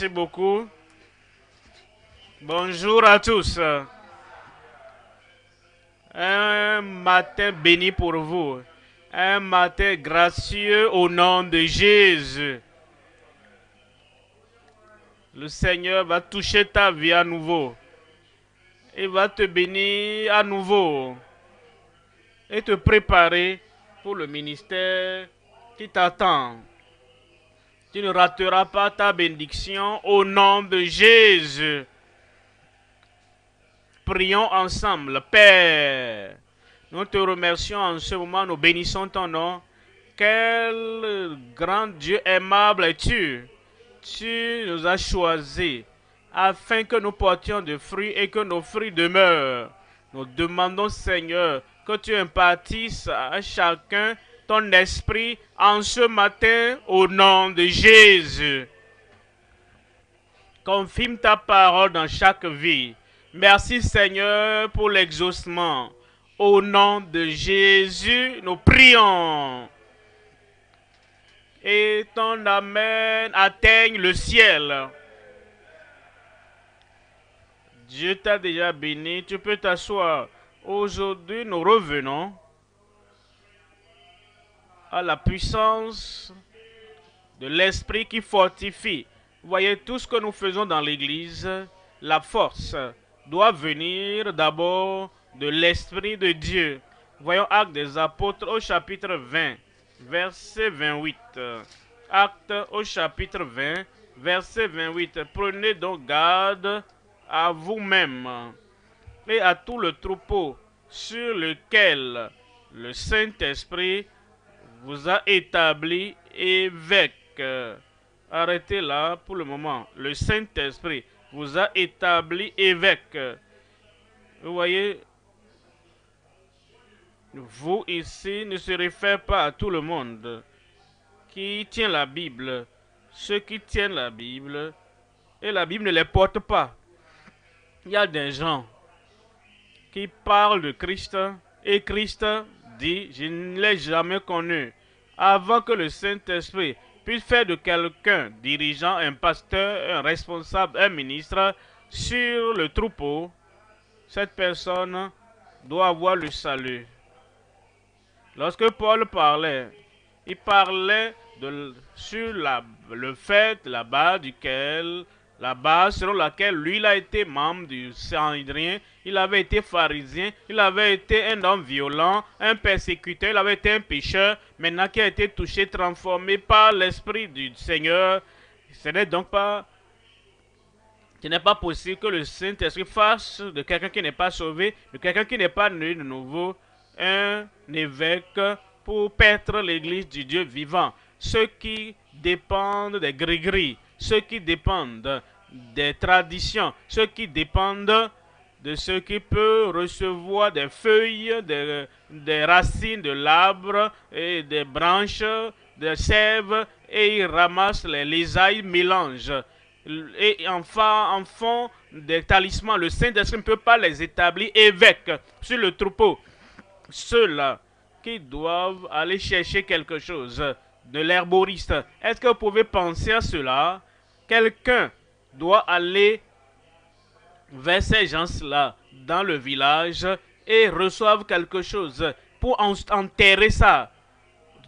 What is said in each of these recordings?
Merci beaucoup. Bonjour à tous. Un matin béni pour vous. Un matin gracieux au nom de Jésus. Le Seigneur va toucher ta vie à nouveau. Il va te bénir à nouveau. Et te préparer pour le ministère qui t'attend. Tu ne rateras pas ta bénédiction au nom de Jésus. Prions ensemble. Père, nous te remercions en ce moment, nous bénissons ton nom. Quel grand Dieu aimable es-tu. Tu nous as choisis afin que nous portions de fruits et que nos fruits demeurent. Nous demandons, Seigneur, que tu impartisses à chacun ton esprit en ce matin au nom de Jésus. Confirme ta parole dans chaque vie. Merci Seigneur pour l'exaucement. Au nom de Jésus, nous prions. Et ton Amen atteigne le ciel. Dieu t'a déjà béni, tu peux t'asseoir. Aujourd'hui, nous revenons à la puissance de l'esprit qui fortifie. Vous voyez, tout ce que nous faisons dans l'église, la force doit venir d'abord de l'esprit de Dieu. Voyons Actes des Apôtres au chapitre 20, verset 28. Actes au chapitre 20, verset 28. Prenez donc garde à vous-même et à tout le troupeau sur lequel le Saint-Esprit vous a établi évêque. Arrêtez là pour le moment. Le Saint-Esprit vous a établi évêque. Vous voyez, vous ici ne se réfère pas à tout le monde qui tient la Bible. Ceux qui tiennent la Bible et la Bible ne les porte pas. Il y a des gens qui parlent de Christ et Christ dit, je ne l'ai jamais connu. Avant que le Saint-Esprit puisse faire de quelqu'un dirigeant, un pasteur, un responsable, un ministre sur le troupeau, cette personne doit avoir le salut. Lorsque Paul parlait, il parlait sur le fait là-bas duquel, la base selon laquelle lui il a été membre du Sanhédrin, il avait été pharisien, il avait été un homme violent, un persécuteur, il avait été un pécheur, maintenant qui a été touché, transformé par l'Esprit du Seigneur. Ce n'est pas possible que le Saint-Esprit fasse de quelqu'un qui n'est pas sauvé, de quelqu'un qui n'est pas né de nouveau, un évêque pour paître l'église du Dieu vivant. Ceux qui dépendent des gris-gris, ceux qui dépendent des traditions, ceux qui dépendent de ceux qui peuvent recevoir des feuilles, des racines de l'arbre et des branches, des sèves, et ils ramassent les lésailles, mélangent. Et enfin, en font des talismans. Le Saint-Esprit ne peut pas les établir évêques sur le troupeau. Ceux-là qui doivent aller chercher quelque chose de l'herboriste. Est-ce que vous pouvez penser à cela? Quelqu'un doit aller vers ces gens-là dans le village et reçoivent quelque chose pour enterrer ça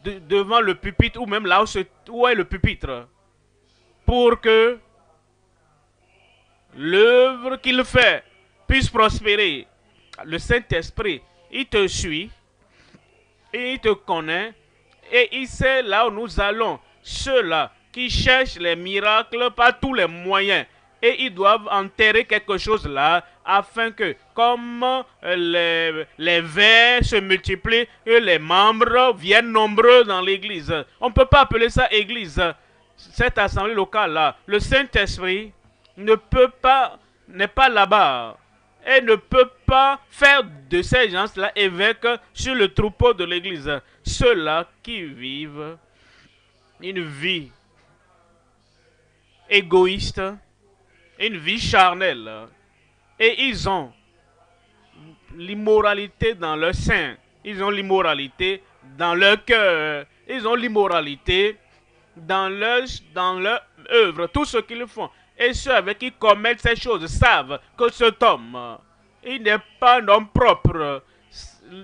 devant le pupitre ou même là où est le pupitre pour que l'œuvre qu'il fait puisse prospérer. Le Saint-Esprit, il te suit, et il te connaît, et il sait là où nous allons. Ceux-là qui cherchent les miracles par tous les moyens, et ils doivent enterrer quelque chose là, afin que, comme les vers se multiplient, et les membres viennent nombreux dans l'église. On ne peut pas appeler ça église, cette assemblée locale là. Le Saint-Esprit n'est pas là-bas et ne peut pas faire de ces gens-là évêques sur le troupeau de l'église. Ceux-là qui vivent une vie égoïste, une vie charnelle, et ils ont l'immoralité dans leur sein, ils ont l'immoralité dans leur cœur, ils ont l'immoralité dans leur œuvrent, tout ce qu'ils font, et ceux avec qui commettent ces choses savent que cet homme, il n'est pas un homme propre.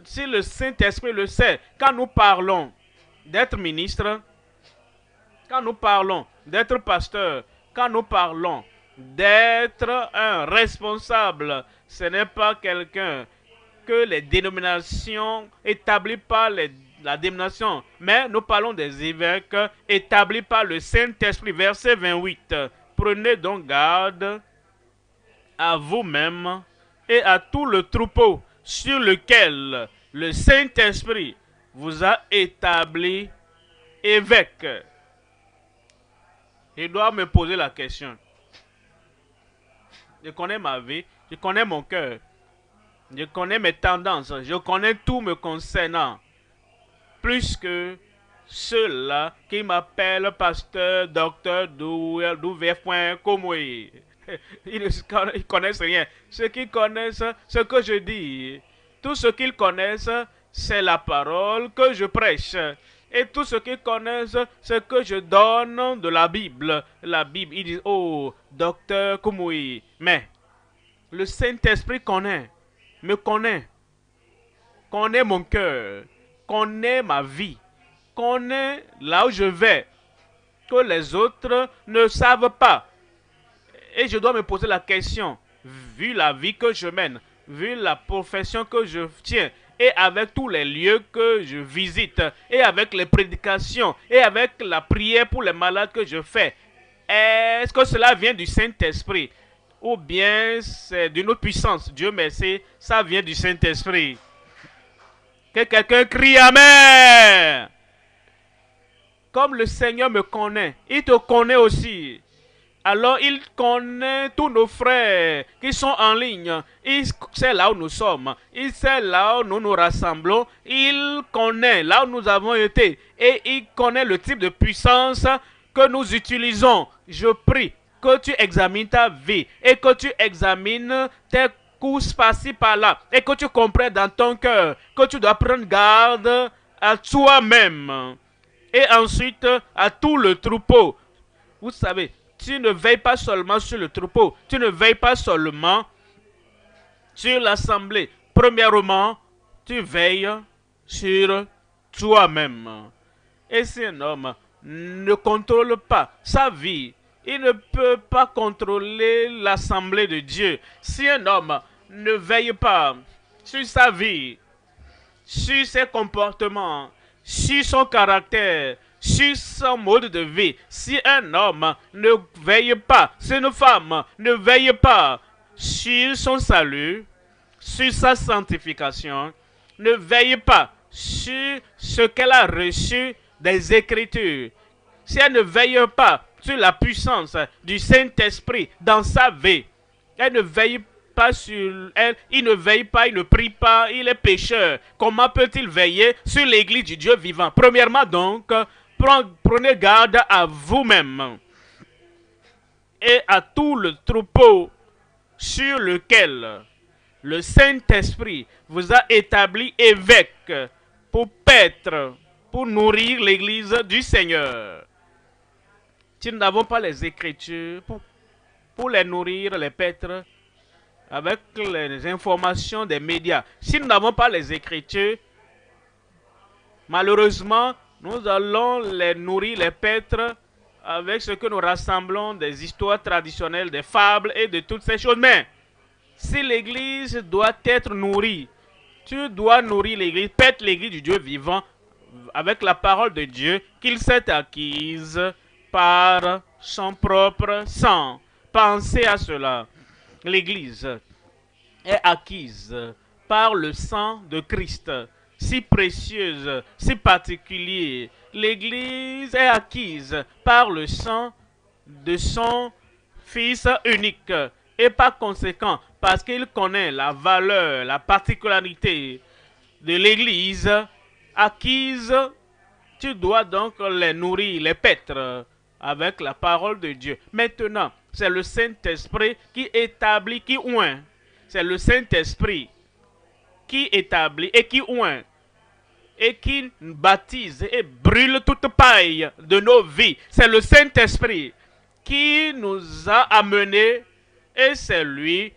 Si le Saint-Esprit le sait, quand nous parlons d'être ministre, quand nous parlons d'être pasteur, quand nous parlons d'être un responsable, ce n'est pas quelqu'un que les dénominations établies par la dénomination, mais nous parlons des évêques établis par le Saint-Esprit. Verset 28. Prenez donc garde à vous-même et à tout le troupeau sur lequel le Saint-Esprit vous a établi évêque. Je dois me poser la question. Je connais ma vie, je connais mon cœur, je connais mes tendances, je connais tout me concernant. Plus que ceux-là qui m'appellent pasteur, docteur, d'ouvert.com. Ils ne connaissent rien. Ceux qui connaissent ce que je dis, tout ce qu'ils connaissent, c'est la parole que je prêche. Et tout ce qu'ils connaissent, c'est que je donne de la Bible. La Bible, ils disent, oh, docteur Koumoui. Mais le Saint-Esprit me connaît mon cœur, connaît ma vie, connaît là où je vais, que les autres ne savent pas. Et je dois me poser la question, vu la vie que je mène, vu la profession que je tiens, et avec tous les lieux que je visite, et avec les prédications, et avec la prière pour les malades que je fais, est-ce que cela vient du Saint-Esprit? Ou bien c'est d'une autre puissance? Dieu merci, ça vient du Saint-Esprit. Que quelqu'un crie Amen. Comme le Seigneur me connaît, il te connaît aussi. Alors il connaît tous nos frères qui sont en ligne. Il sait là où nous sommes. Il sait là où nous nous rassemblons. Il connaît là où nous avons été. Et il connaît le type de puissance que nous utilisons. Je prie que tu examines ta vie et que tu examines tes courses par-ci par-là. Et que tu comprennes dans ton cœur que tu dois prendre garde à toi-même. Et ensuite à tout le troupeau. Vous savez, tu ne veilles pas seulement sur le troupeau, tu ne veilles pas seulement sur l'assemblée. Premièrement, tu veilles sur toi-même. Et si un homme ne contrôle pas sa vie, il ne peut pas contrôler l'assemblée de Dieu. Si un homme ne veille pas sur sa vie, sur ses comportements, sur son caractère, sur son mode de vie, si un homme ne veille pas, si une femme ne veille pas sur son salut, sur sa sanctification, ne veille pas sur ce qu'elle a reçu des Écritures, si elle ne veille pas sur la puissance du Saint-Esprit dans sa vie, elle ne veille pas sur elle, il ne veille pas, il ne prie pas, il est pécheur. Comment peut-il veiller sur l'église du Dieu vivant? Premièrement donc, prenez garde à vous-même et à tout le troupeau sur lequel le Saint-Esprit vous a établi évêque pour paître, pour nourrir l'église du Seigneur. Si nous n'avons pas les Écritures pour les nourrir, les paître, avec les informations des médias, si nous n'avons pas les Écritures, malheureusement, nous allons les nourrir, les paître, avec ce que nous rassemblons des histoires traditionnelles, des fables et de toutes ces choses. Mais si l'église doit être nourrie, tu dois nourrir l'église, paître l'église du Dieu vivant avec la parole de Dieu qu'il s'est acquise par son propre sang. Pensez à cela. L'église est acquise par le sang de Christ, si précieuse, si particulier. L'église est acquise par le sang de son Fils unique. Et par conséquent, parce qu'il connaît la valeur, la particularité de l'église acquise, tu dois donc les nourrir, les paître avec la parole de Dieu. Maintenant, c'est le Saint-Esprit qui établit, qui oint. C'est le Saint-Esprit qui établit et qui oint et qui baptise et brûle toute paille de nos vies. C'est le Saint-Esprit qui nous a amenés et c'est lui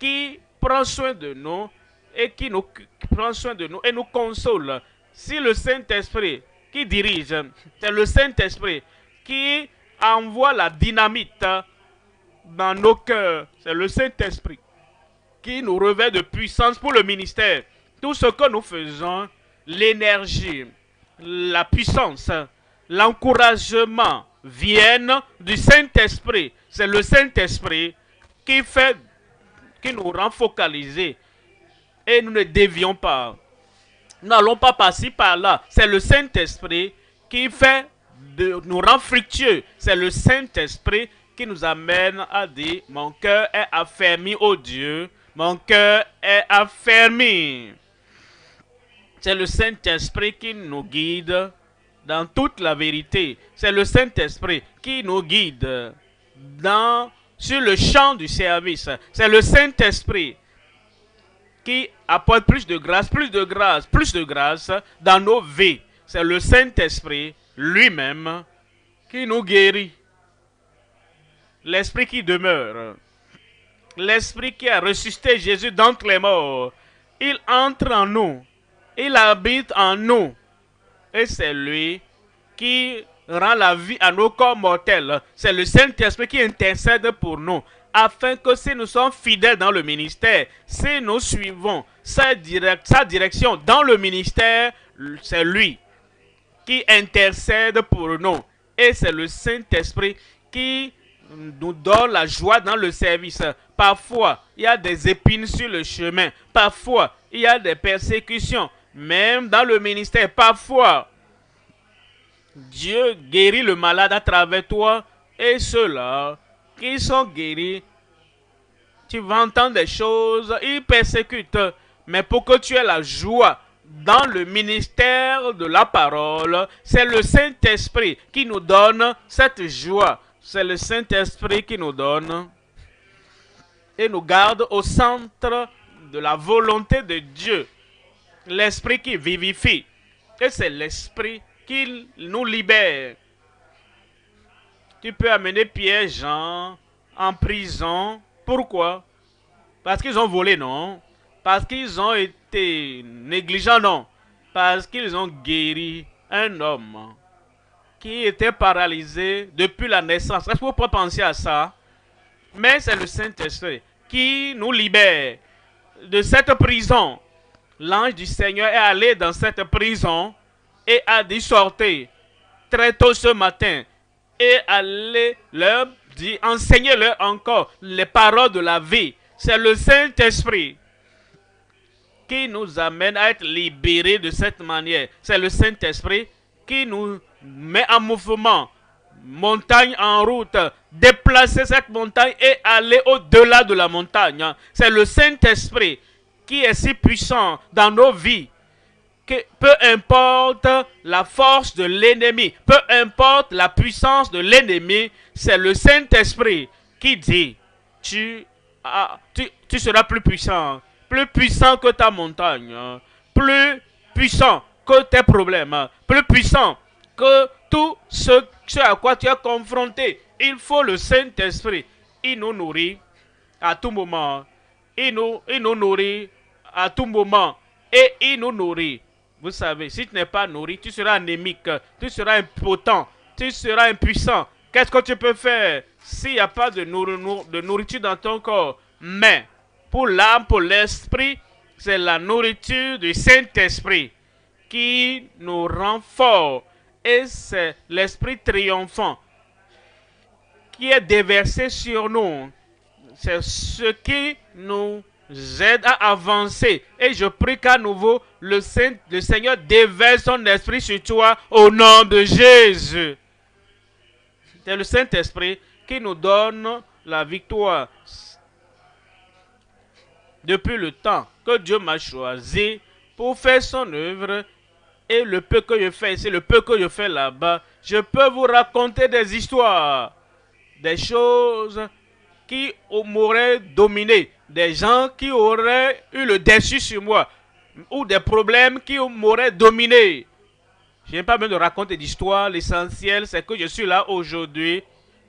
qui prend soin de nous et qui nous prend soin de nous et nous console. Si le Saint-Esprit qui dirige, c'est le Saint-Esprit qui envoie la dynamite dans nos cœurs, c'est le Saint-Esprit qui nous revêt de puissance pour le ministère. Tout ce que nous faisons, l'énergie, la puissance, l'encouragement viennent du Saint-Esprit. C'est le Saint-Esprit qui nous rend focalisés et nous ne dévions pas. Nous n'allons pas par-ci par-là. C'est le Saint-Esprit qui fait nous rend fructueux. C'est le Saint-Esprit qui nous amène à dire mon cœur est affermi, ô Dieu. Mon cœur est affermi. C'est le Saint-Esprit qui nous guide dans toute la vérité. C'est le Saint-Esprit qui nous guide sur le champ du service. C'est le Saint-Esprit qui apporte plus de grâce, plus de grâce, plus de grâce dans nos vies. C'est le Saint-Esprit lui-même qui nous guérit. L'Esprit qui demeure. L'Esprit qui a ressuscité Jésus d'entre les morts. Il entre en nous. Il habite en nous. Et c'est lui qui rend la vie à nos corps mortels. C'est le Saint-Esprit qui intercède pour nous, afin que si nous sommes fidèles dans le ministère, si nous suivons sa direction dans le ministère, c'est lui qui intercède pour nous. Et c'est le Saint-Esprit qui nous donne la joie dans le service. Parfois, il y a des épines sur le chemin. Parfois, il y a des persécutions. Même dans le ministère, parfois, Dieu guérit le malade à travers toi. Et ceux-là qui sont guéris, tu vas entendre des choses, ils persécutent. Mais pour que tu aies la joie dans le ministère de la parole, c'est le Saint-Esprit qui nous donne cette joie. C'est le Saint-Esprit qui nous donne et nous garde au centre de la volonté de Dieu. L'Esprit qui vivifie. Et c'est l'Esprit qui nous libère. Tu peux amener Pierre et Jean en prison. Pourquoi? Parce qu'ils ont volé, non? Parce qu'ils ont été négligents, non? Parce qu'ils ont guéri un homme qui était paralysé depuis la naissance. Est-ce que vous pouvez penser à ça? Mais c'est le Saint-Esprit qui nous libère de cette prison. L'ange du Seigneur est allé dans cette prison et a dit sortez très tôt ce matin et allez leur dire, enseignez-leur encore les paroles de la vie. C'est le Saint-Esprit qui nous amène à être libérés de cette manière. C'est le Saint-Esprit qui nous met en mouvement, montagne en route, déplacer cette montagne et aller au-delà de la montagne. C'est le Saint-Esprit qui est si puissant dans nos vies que peu importe la force de l'ennemi, peu importe la puissance de l'ennemi, c'est le Saint-Esprit qui dit tu seras plus puissant que ta montagne, plus puissant que tes problèmes, plus puissant que tout ce à quoi tu es confronté. Il faut le Saint-Esprit. Il nous nourrit à tout moment. Il nous nourrit à tout moment. Et il nous nourrit. Vous savez, si tu n'es pas nourri, tu seras anémique, tu seras impotent, tu seras impuissant. Qu'est-ce que tu peux faire s'il n'y a pas de nourriture dans ton corps? Mais pour l'âme, pour l'esprit, c'est la nourriture du Saint-Esprit qui nous rend forts. Et c'est l'esprit triomphant qui est déversé sur nous. C'est ce qui nous aide à avancer. Et je prie qu'à nouveau, le Seigneur déverse son esprit sur toi au nom de Jésus. C'est le Saint-Esprit qui nous donne la victoire. Depuis le temps que Dieu m'a choisi pour faire son œuvre, et le peu que je fais ici, le peu que je fais là-bas, je peux vous raconter des histoires, des choses qui m'auraient dominé, des gens qui auraient eu le dessus sur moi, ou des problèmes qui m'auraient dominé. Je n'ai pas besoin de raconter d'histoire, l'essentiel c'est que je suis là aujourd'hui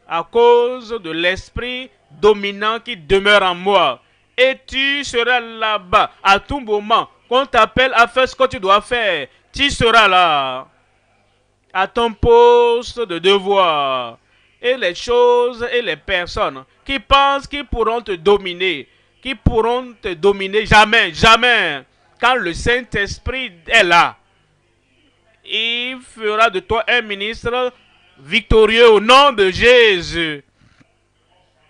à cause de l'esprit dominant qui demeure en moi. Et tu seras là-bas à tout moment. Qu'on t'appelle à faire ce que tu dois faire. Tu seras là, à ton poste de devoir. Et les choses et les personnes qui pensent qu'ils pourront te dominer, jamais, jamais. Quand le Saint-Esprit est là, il fera de toi un ministre victorieux au nom de Jésus.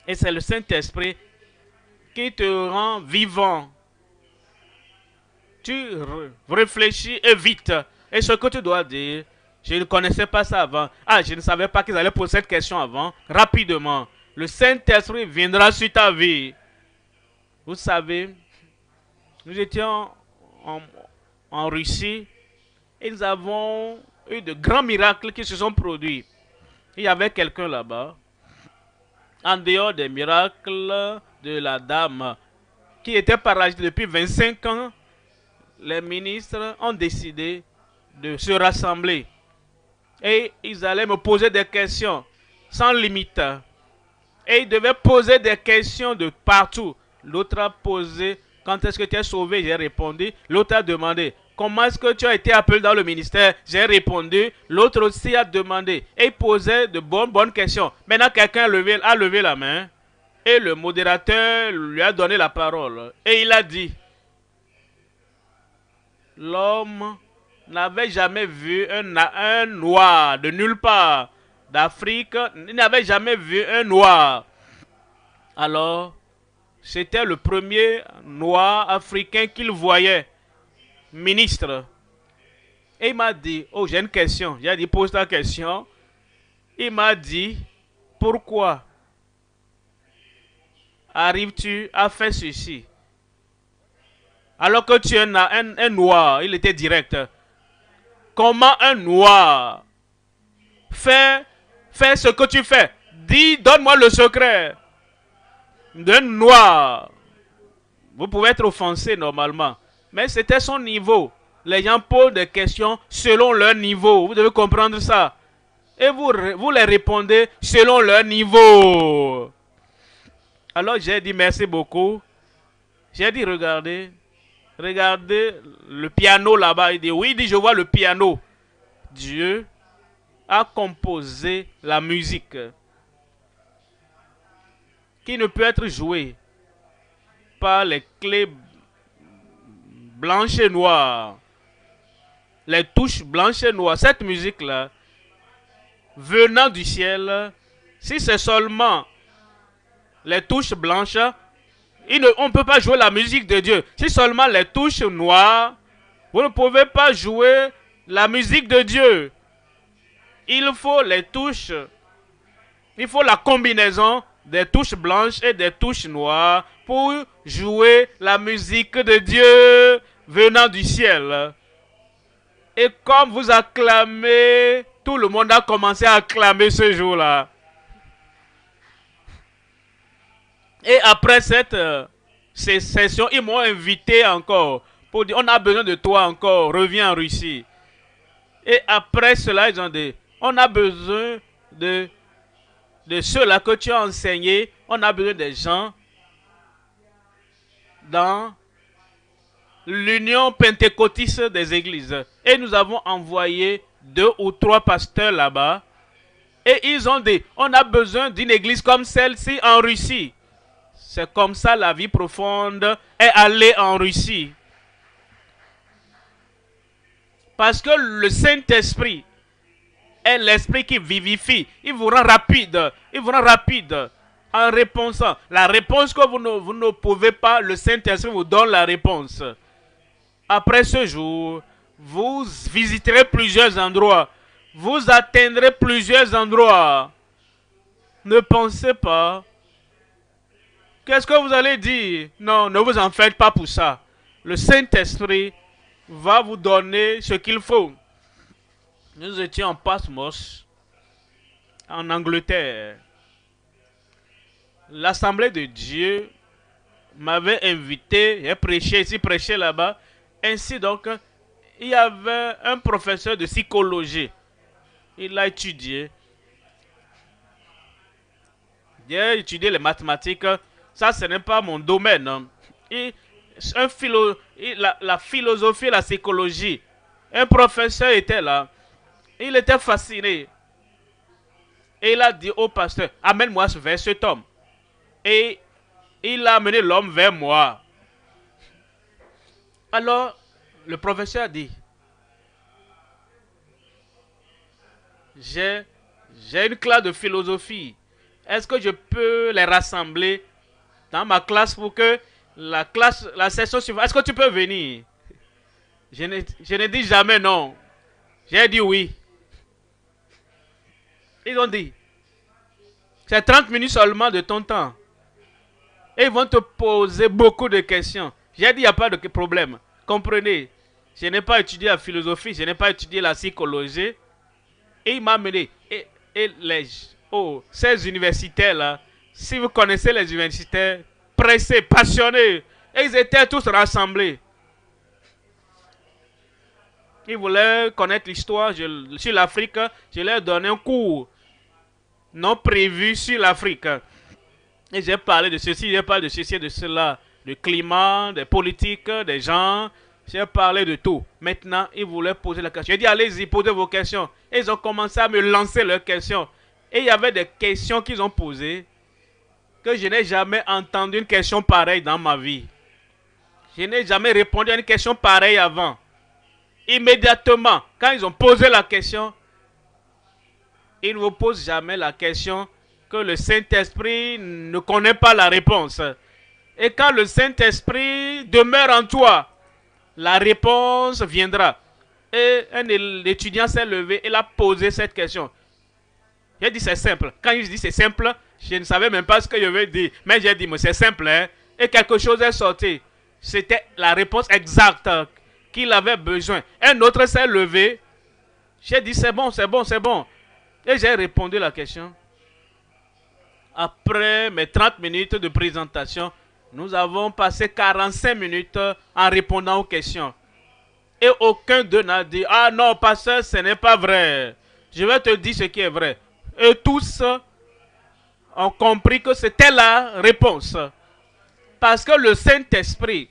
Et c'est le Saint-Esprit qui te rend vivant. Tu réfléchis et vite. Et ce que tu dois dire, je ne connaissais pas ça avant. Ah, je ne savais pas qu'ils allaient poser cette question avant. Rapidement, le Saint-Esprit viendra sur ta vie. Vous savez, nous étions en, en Russie et nous avons eu de grands miracles qui se sont produits. Il y avait quelqu'un là-bas, en dehors des miracles de la dame qui était paralysée depuis 25 ans. Les ministres ont décidé de se rassembler et ils allaient me poser des questions sans limite. Et ils devaient poser des questions de partout. L'autre a posé, quand est-ce que tu es sauvé? J'ai répondu. L'autre a demandé, comment est-ce que tu as été appelé dans le ministère? J'ai répondu. L'autre aussi a demandé. Et il posait de bonnes questions. Maintenant, quelqu'un a levé la main. Et le modérateur lui a donné la parole. Et il a dit, l'homme n'avait jamais vu un noir de nulle part d'Afrique. Il n'avait jamais vu un noir. Alors, c'était le premier noir africain qu'il voyait, ministre. Et il m'a dit, oh, j'ai une question. J'ai dit, pose ta question. Il m'a dit, pourquoi arrives-tu à faire ceci? Alors que tu es un noir, il était direct. Comment un noir fait ce que tu fais? Dis, donne-moi le secret d'un noir. Vous pouvez être offensé normalement, mais c'était son niveau. Les gens posent des questions selon leur niveau. Vous devez comprendre ça. Et vous les répondez selon leur niveau. Alors j'ai dit merci beaucoup. J'ai dit regardez le piano là-bas. Il dit oui, il dit je vois le piano. Dieu a composé la musique qui ne peut être jouée par les clés blanches et noires. Les touches blanches et noires. Cette musique-là, venant du ciel, si c'est seulement les touches blanches, on ne peut pas jouer la musique de Dieu. Si seulement les touches noires, vous ne pouvez pas jouer la musique de Dieu. Il faut les touches, il faut la combinaison des touches blanches et des touches noires pour jouer la musique de Dieu venant du ciel. Et comme vous acclamez, tout le monde a commencé à acclamer ce jour-là. Et après ces sessions, ils m'ont invité encore pour dire, on a besoin de toi encore, reviens en Russie. Et après cela, ils ont dit, on a besoin de ceux-là que tu as enseignés, on a besoin des gens dans l'union pentecôtiste des églises. Et nous avons envoyé 2 ou 3 pasteurs là-bas. Et ils ont dit, on a besoin d'une église comme celle-ci en Russie. C'est comme ça la vie profonde est allée en Russie. Parce que le Saint-Esprit est l'esprit qui vivifie. Il vous rend rapide. Il vous rend rapide en répondant. La réponse que vous ne pouvez pas, le Saint-Esprit vous donne la réponse. Après ce jour, vous visiterez plusieurs endroits. Vous atteindrez plusieurs endroits. Ne pensez pas. Qu'est-ce que vous allez dire? Non, ne vous en faites pas pour ça. Le Saint-Esprit va vous donner ce qu'il faut. Nous étions en Patmos, en Angleterre. L'Assemblée de Dieu m'avait invité, j'ai prêché ici, prêché là-bas. Ainsi donc, il y avait un professeur de psychologie. Il a étudié. J'ai étudié les mathématiques. Ça, ce n'est pas mon domaine. Et la philosophie, la psychologie. Un professeur était là. Il était fasciné. Et il a dit au pasteur, amène-moi vers cet homme. Et il a amené l'homme vers moi. Alors, le professeur a dit, j'ai une classe de philosophie. Est-ce que je peux les rassembler dans ma classe pour que la session suivante, est-ce que tu peux venir? Je ne dis jamais non. J'ai dit oui. Ils ont dit, c'est 30 minutes seulement de ton temps. Et ils vont te poser beaucoup de questions. J'ai dit, il n'y a pas de problème. Comprenez, je n'ai pas étudié la philosophie, je n'ai pas étudié la psychologie. Et il m'a amené. Ces universitaires-là, si vous connaissez les universitaires, pressés, passionnés, ils étaient tous rassemblés. Ils voulaient connaître l'histoire sur l'Afrique. Je leur ai donné un cours non prévu sur l'Afrique. Et j'ai parlé de ceci, j'ai parlé de ceci et de cela, du climat, des politiques, des gens. J'ai parlé de tout. Maintenant, ils voulaient poser la question. J'ai dit, allez-y, posez vos questions. Et ils ont commencé à me lancer leurs questions. Et il y avait des questions qu'ils ont posées que je n'ai jamais entendu une question pareille dans ma vie. Je n'ai jamais répondu à une question pareille avant. Immédiatement, quand ils ont posé la question, ils ne vous posent jamais la question que le Saint-Esprit ne connaît pas la réponse. Et quand le Saint-Esprit demeure en toi, la réponse viendra. Et un étudiant s'est levé et a posé cette question. J'ai dit c'est simple. Quand il dit c'est simple, je ne savais même pas ce que je veux dire. Mais j'ai dit mais c'est simple. Hein? Et quelque chose est sorti. C'était la réponse exacte qu'il avait besoin. Un autre s'est levé. J'ai dit c'est bon, c'est bon, c'est bon. Et j'ai répondu à la question. Après mes 30 minutes de présentation, nous avons passé 45 minutes en répondant aux questions. Et aucun d'eux n'a dit, ah non, pasteur, ce n'est pas vrai. Je vais te dire ce qui est vrai. Et tous ont compris que c'était la réponse. Parce que le Saint-Esprit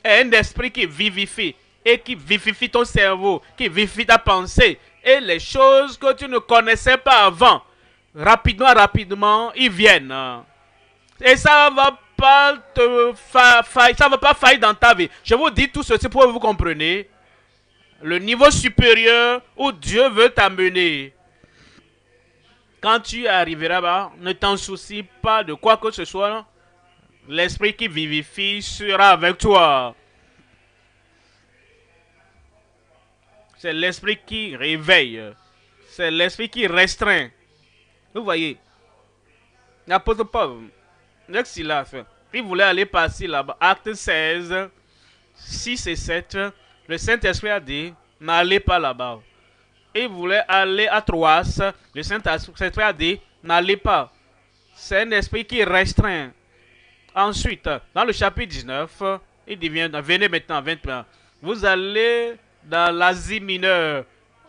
est un esprit qui vivifie. Et qui vivifie ton cerveau, qui vivifie ta pensée. Et les choses que tu ne connaissais pas avant, rapidement, ils viennent. Et ça va pas ça va pas faillir dans ta vie. Je vous dis tout ceci pour que vous compreniez le niveau supérieur où Dieu veut t'amener. Quand tu arriveras là, ne t'en soucie pas de quoi que ce soit. L'esprit qui vivifie sera avec toi. C'est l'esprit qui réveille. C'est l'esprit qui restreint. Vous voyez, l'apôtre Paul, il voulait aller passer là-bas. Acte 16, 6 et 7. Le Saint-Esprit a dit, n'allez pas là-bas. Il voulait aller à Troas. Le Saint-Esprit a dit, n'allez pas. C'est un esprit qui restreint. Ensuite, dans le chapitre 19, il dit, venez maintenant, 21. Vous allez dans l'Asie mineure.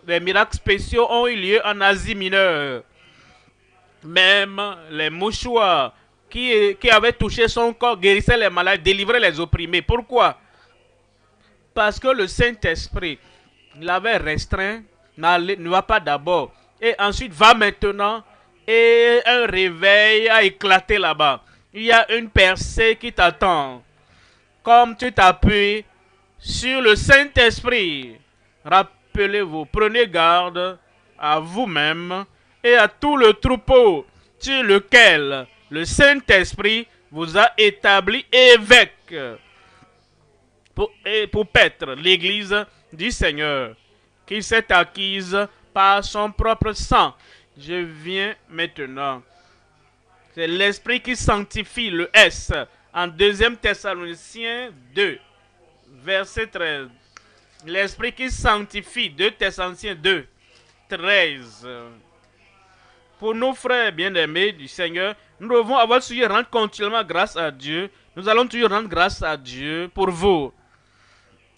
Les miracles spéciaux ont eu lieu en Asie mineure. Même les mouchoirs qui avaient touché son corps guérissaient les malades, délivraient les opprimés. Pourquoi? Parce que le Saint-Esprit l'avait restreint, ne va pas d'abord. Et ensuite va maintenant et un réveil a éclaté là-bas. Il y a une percée qui t'attend. Comme tu t'appuies sur le Saint-Esprit, rappelez-vous, prenez garde à vous-même et à tout le troupeau sur lequel le Saint-Esprit vous a établi évêque pour paître l'Église du Seigneur, qui s'est acquise par son propre sang. Je viens maintenant. C'est l'Esprit qui sanctifie, le S, en 2 Thessaloniciens 2, verset 13. L'Esprit qui sanctifie, 2 Thessaloniciens 2, 13. Pour nos frères bien-aimés du Seigneur, nous devons avoir toujours rendre continuellement grâce à Dieu. Nous allons toujours rendre grâce à Dieu pour vous,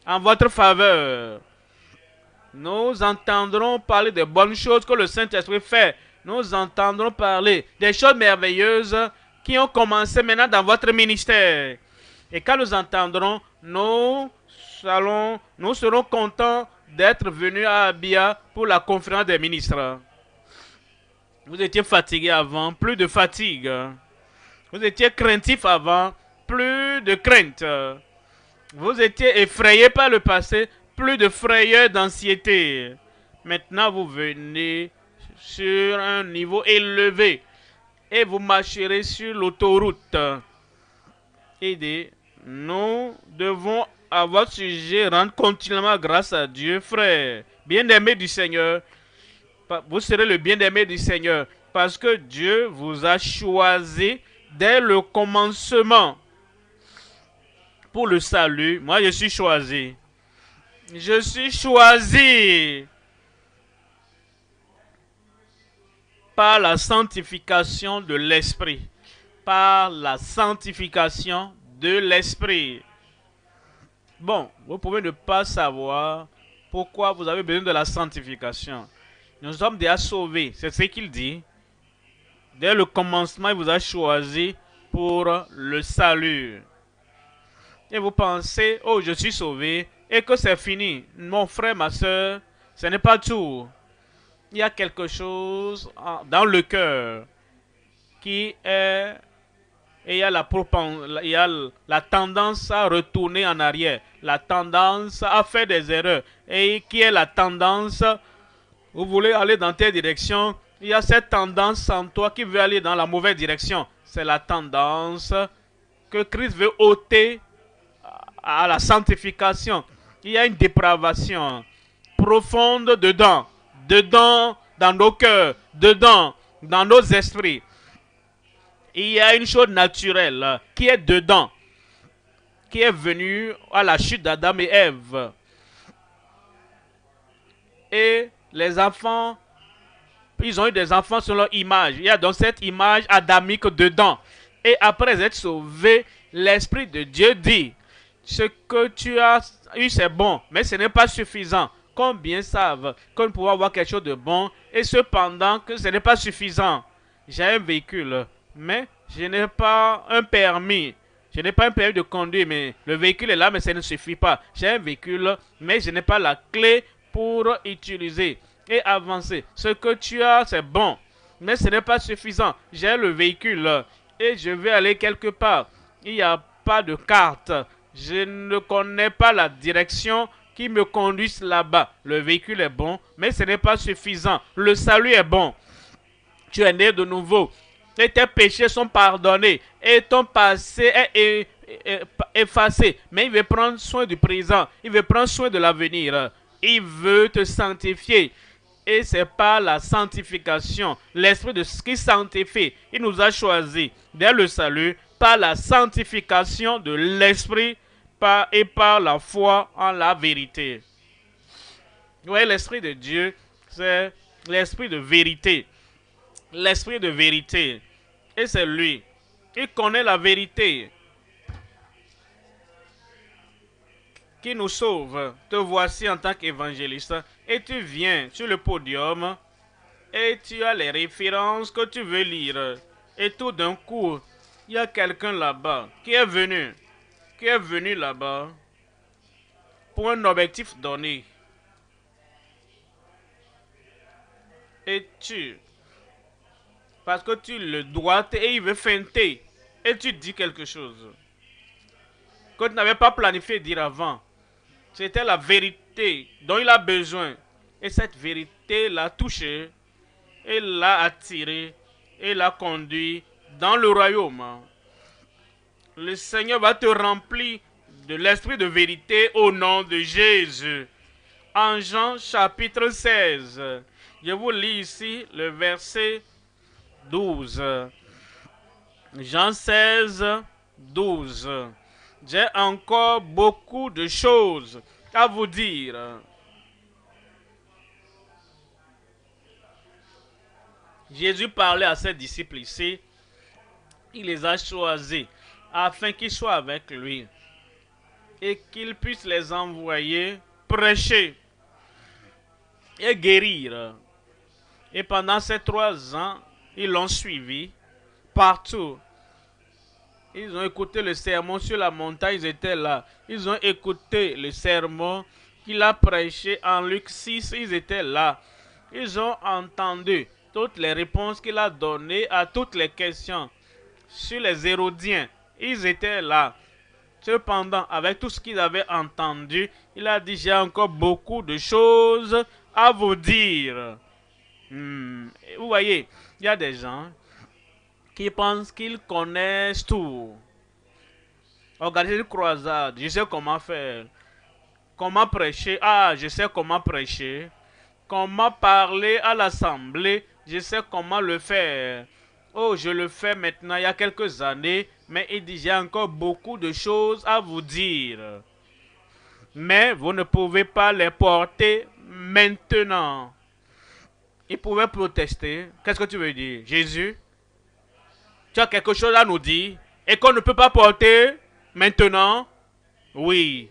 en votre faveur. Nous entendrons parler des bonnes choses que le Saint-Esprit fait nous entendrons parler des choses merveilleuses qui ont commencé maintenant dans votre ministère. Et quand nous entendrons, nous serons contents d'être venus à Abia pour la conférence des ministres. Vous étiez fatigué avant, plus de fatigue. Vous étiez craintif avant, plus de crainte. Vous étiez effrayé par le passé, plus de frayeur, d'anxiété. Maintenant, vous venez sur un niveau élevé et vous marcherez sur l'autoroute. Et nous devons à votre sujet rendre continuellement grâce à Dieu, frère. Bien-aimé du Seigneur, vous serez le bien-aimé du Seigneur parce que Dieu vous a choisi dès le commencement pour le salut. Moi, je suis choisi. Je suis choisi par la sanctification de l'Esprit. Par la sanctification de l'Esprit. Bon, vous pouvez ne pas savoir pourquoi vous avez besoin de la sanctification. Nous sommes déjà sauvés, c'est ce qu'il dit. Dès le commencement, il vous a choisi pour le salut. Et vous pensez, oh, je suis sauvé, et que c'est fini. Mon frère, ma soeur, ce n'est pas tout. Il y a quelque chose dans le cœur qui est... Et il y a la tendance à retourner en arrière, la tendance à faire des erreurs. Et qui est la tendance, vous voulez aller dans telle direction, il y a cette tendance en toi qui veut aller dans la mauvaise direction. C'est la tendance que Christ veut ôter à la sanctification. Il y a une dépravation profonde dedans, dans nos cœurs, dedans, dans nos esprits. Il y a une chose naturelle qui est dedans, qui est venue à la chute d'Adam et Ève. Et les enfants, ils ont eu des enfants selon leur image. Il y a donc cette image adamique dedans. Et après être sauvés, l'Esprit de Dieu dit, ce que tu as eu c'est bon, mais ce n'est pas suffisant. Combien savent qu'on peut avoir quelque chose de bon et cependant que ce n'est pas suffisant. J'ai un véhicule. Mais je n'ai pas un permis. Je n'ai pas un permis de conduire, mais le véhicule est là, mais ça ne suffit pas. J'ai un véhicule, mais je n'ai pas la clé pour utiliser et avancer. Ce que tu as, c'est bon, mais ce n'est pas suffisant. J'ai le véhicule et je vais aller quelque part. Il n'y a pas de carte. Je ne connais pas la direction qui me conduise là-bas. Le véhicule est bon, mais ce n'est pas suffisant. Le salut est bon. Tu es né de nouveau. Et tes péchés sont pardonnés. Et ton passé est effacé. Mais il veut prendre soin du présent. Il veut prendre soin de l'avenir. Il veut te sanctifier. Et c'est par la sanctification, l'Esprit de ce qui sanctifie. Il nous a choisis dès le salut par la sanctification de l'Esprit et par la foi en la vérité. Oui, l'Esprit de Dieu, c'est l'Esprit de vérité. L'Esprit de vérité. Et c'est lui. Il connaît la vérité qui nous sauve. Te voici en tant qu'évangéliste et tu viens sur le podium et tu as les références que tu veux lire. Et tout d'un coup, il y a quelqu'un là-bas qui est venu là-bas pour un objectif donné. Et parce que tu le dois et il veut feinter. Et tu dis quelque chose que tu n'avais pas planifié de dire avant. C'était la vérité dont il a besoin. Et cette vérité l'a touché, et l'a attiré, et l'a conduit dans le royaume. Le Seigneur va te remplir de l'esprit de vérité au nom de Jésus. En Jean chapitre 16, je vous lis ici le verset 12. Jean 16, 12. J'ai encore beaucoup de choses à vous dire. Jésus parlait à ses disciples ici. Il les a choisis afin qu'ils soient avec lui et qu'il puisse les envoyer prêcher et guérir. Et pendant ces 3 ans, ils l'ont suivi partout. Ils ont écouté le sermon sur la montagne, ils étaient là. Ils ont écouté le sermon qu'il a prêché en Luc 6, ils étaient là. Ils ont entendu toutes les réponses qu'il a données à toutes les questions sur les Hérodiens. Ils étaient là. Cependant, avec tout ce qu'ils avaient entendu, il a dit, j'ai encore beaucoup de choses à vous dire. Vous voyez, il y a des gens qui pensent qu'ils connaissent tout. Organiser une croisade, je sais comment faire. Comment prêcher, je sais comment prêcher. Comment parler à l'assemblée, je sais comment le faire. Oh, je le fais maintenant, il y a quelques années, mais il dit, j'ai encore beaucoup de choses à vous dire. Mais vous ne pouvez pas les porter maintenant. Il pouvait protester. Qu'est-ce que tu veux dire? Jésus, tu as quelque chose à nous dire et qu'on ne peut pas porter maintenant? Oui.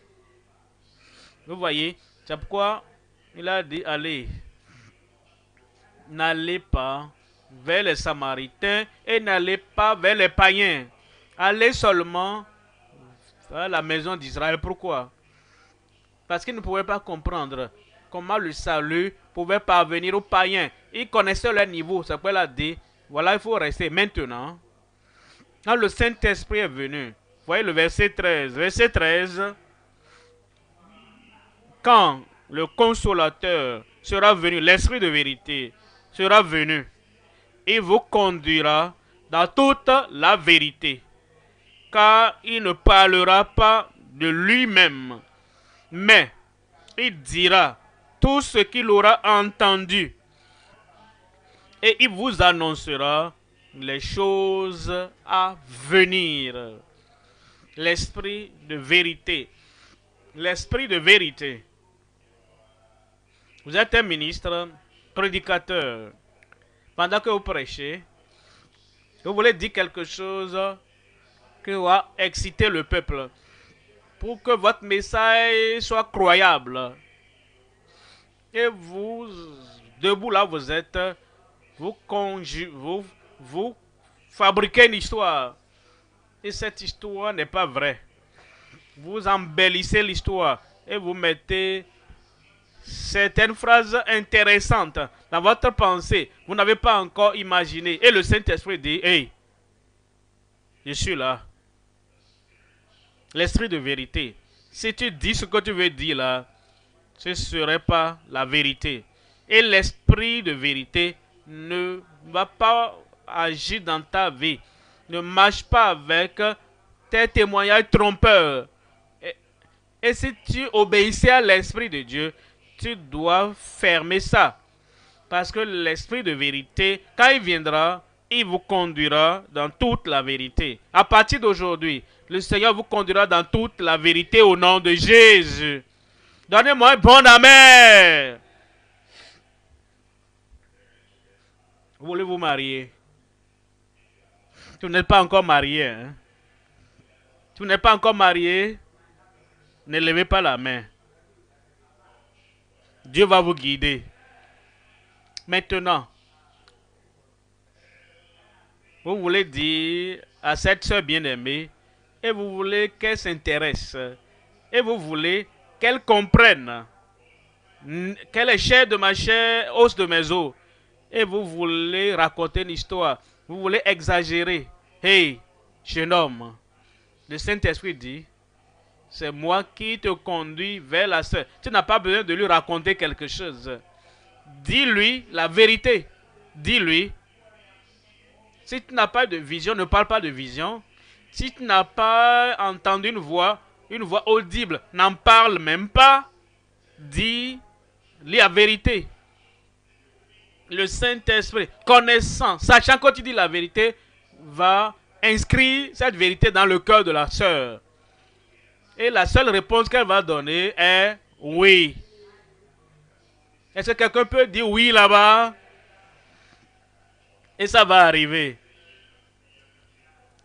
Vous voyez, c'est pourquoi il a dit, allez, n'allez pas vers les Samaritains et n'allez pas vers les païens. Allez seulement à la maison d'Israël. Pourquoi? Parce qu'ils ne pouvaient pas comprendre comment le salut pouvait parvenir aux païens. Ils connaissaient leur niveau. C'est pourquoi il a dit, voilà, il faut rester maintenant. Quand le Saint-Esprit est venu, voyez le verset 13. Verset 13. Quand le consolateur sera venu, l'Esprit de vérité sera venu, il vous conduira dans toute la vérité, car il ne parlera pas de lui-même, mais il dira tout ce qu'il aura entendu, et il vous annoncera les choses à venir. L'Esprit de vérité. L'Esprit de vérité. Vous êtes un ministre, prédicateur. Pendant que vous prêchez, vous voulez dire quelque chose qui va exciter le peuple pour que votre message soit croyable. Et vous, debout là vous êtes, vous fabriquez une histoire. Et cette histoire n'est pas vraie. Vous embellissez l'histoire et vous mettez certaines phrases intéressantes dans votre pensée. Vous n'avez pas encore imaginé. Et le Saint-Esprit dit, hey, je suis là. L'Esprit de vérité. Si tu dis ce que tu veux dire là, ce ne serait pas la vérité. Et l'Esprit de vérité ne va pas agir dans ta vie. Ne marche pas avec tes témoignages trompeurs. Et si tu obéissais à l'Esprit de Dieu, tu dois fermer ça. Parce que l'Esprit de vérité, quand il viendra, il vous conduira dans toute la vérité. À partir d'aujourd'hui, le Seigneur vous conduira dans toute la vérité au nom de Jésus. Donnez-moi un bon amen. Vous voulez vous marier? Tu n'êtes pas encore marié. Hein? Tu n'es pas encore marié? Ne levez pas la main. Dieu va vous guider. Maintenant, vous voulez dire à cette soeur bien-aimée, et vous voulez qu'elle s'intéresse, et vous voulez qu'elle comprenne qu'elle est chair de ma chair, os de mes os, et vous voulez raconter une histoire, vous voulez exagérer. Hey, jeune homme, le Saint-Esprit dit, c'est moi qui te conduis vers la sœur. Tu n'as pas besoin de lui raconter quelque chose. Dis-lui la vérité. Dis-lui. Si tu n'as pas de vision, ne parle pas de vision. Si tu n'as pas entendu une voix audible, n'en parle même pas. Dis la vérité. Le Saint-Esprit, connaissant, sachant que tu dis la vérité, va inscrire cette vérité dans le cœur de la sœur. Et la seule réponse qu'elle va donner est oui. Est-ce que quelqu'un peut dire oui là-bas? Et ça va arriver.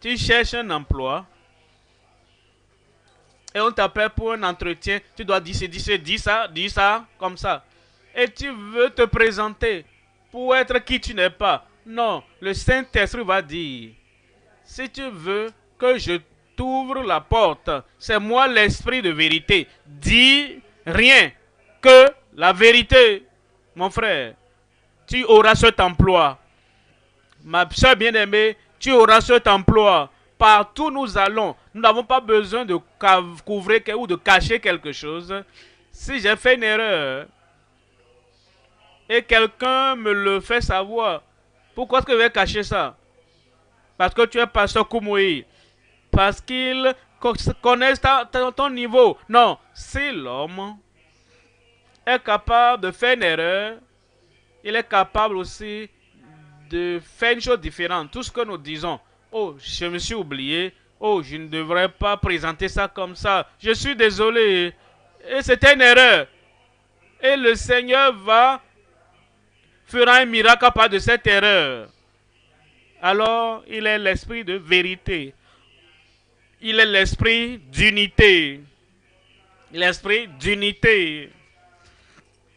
Tu cherches un emploi et on t'appelle pour un entretien. Tu dois dire ça, comme ça. Et tu veux te présenter. pour être qui tu n'es pas. Non, le Saint-Esprit va dire, si tu veux que je t'ouvre la porte, c'est moi l'Esprit de vérité. Dis rien que la vérité. Mon frère, tu auras cet emploi. Ma soeur bien-aimée, tu auras cet emploi. Partout nous allons, nous n'avons pas besoin de couvrir ou de cacher quelque chose. Si j'ai fait une erreur et quelqu'un me le fait savoir, pourquoi est-ce que je vais cacher ça? Parce que tu es pasteur Koumoui. Parce qu'il connaît ton niveau. Non, si l'homme est capable de faire une erreur, il est capable aussi de faire une chose différente. Tout ce que nous disons, oh, je me suis oublié, oh, je ne devrais pas présenter ça comme ça, je suis désolé, et c'était une erreur. Et le Seigneur fera un miracle à part de cette erreur. Alors, il est l'esprit de vérité. Il est l'esprit d'unité. L'esprit d'unité.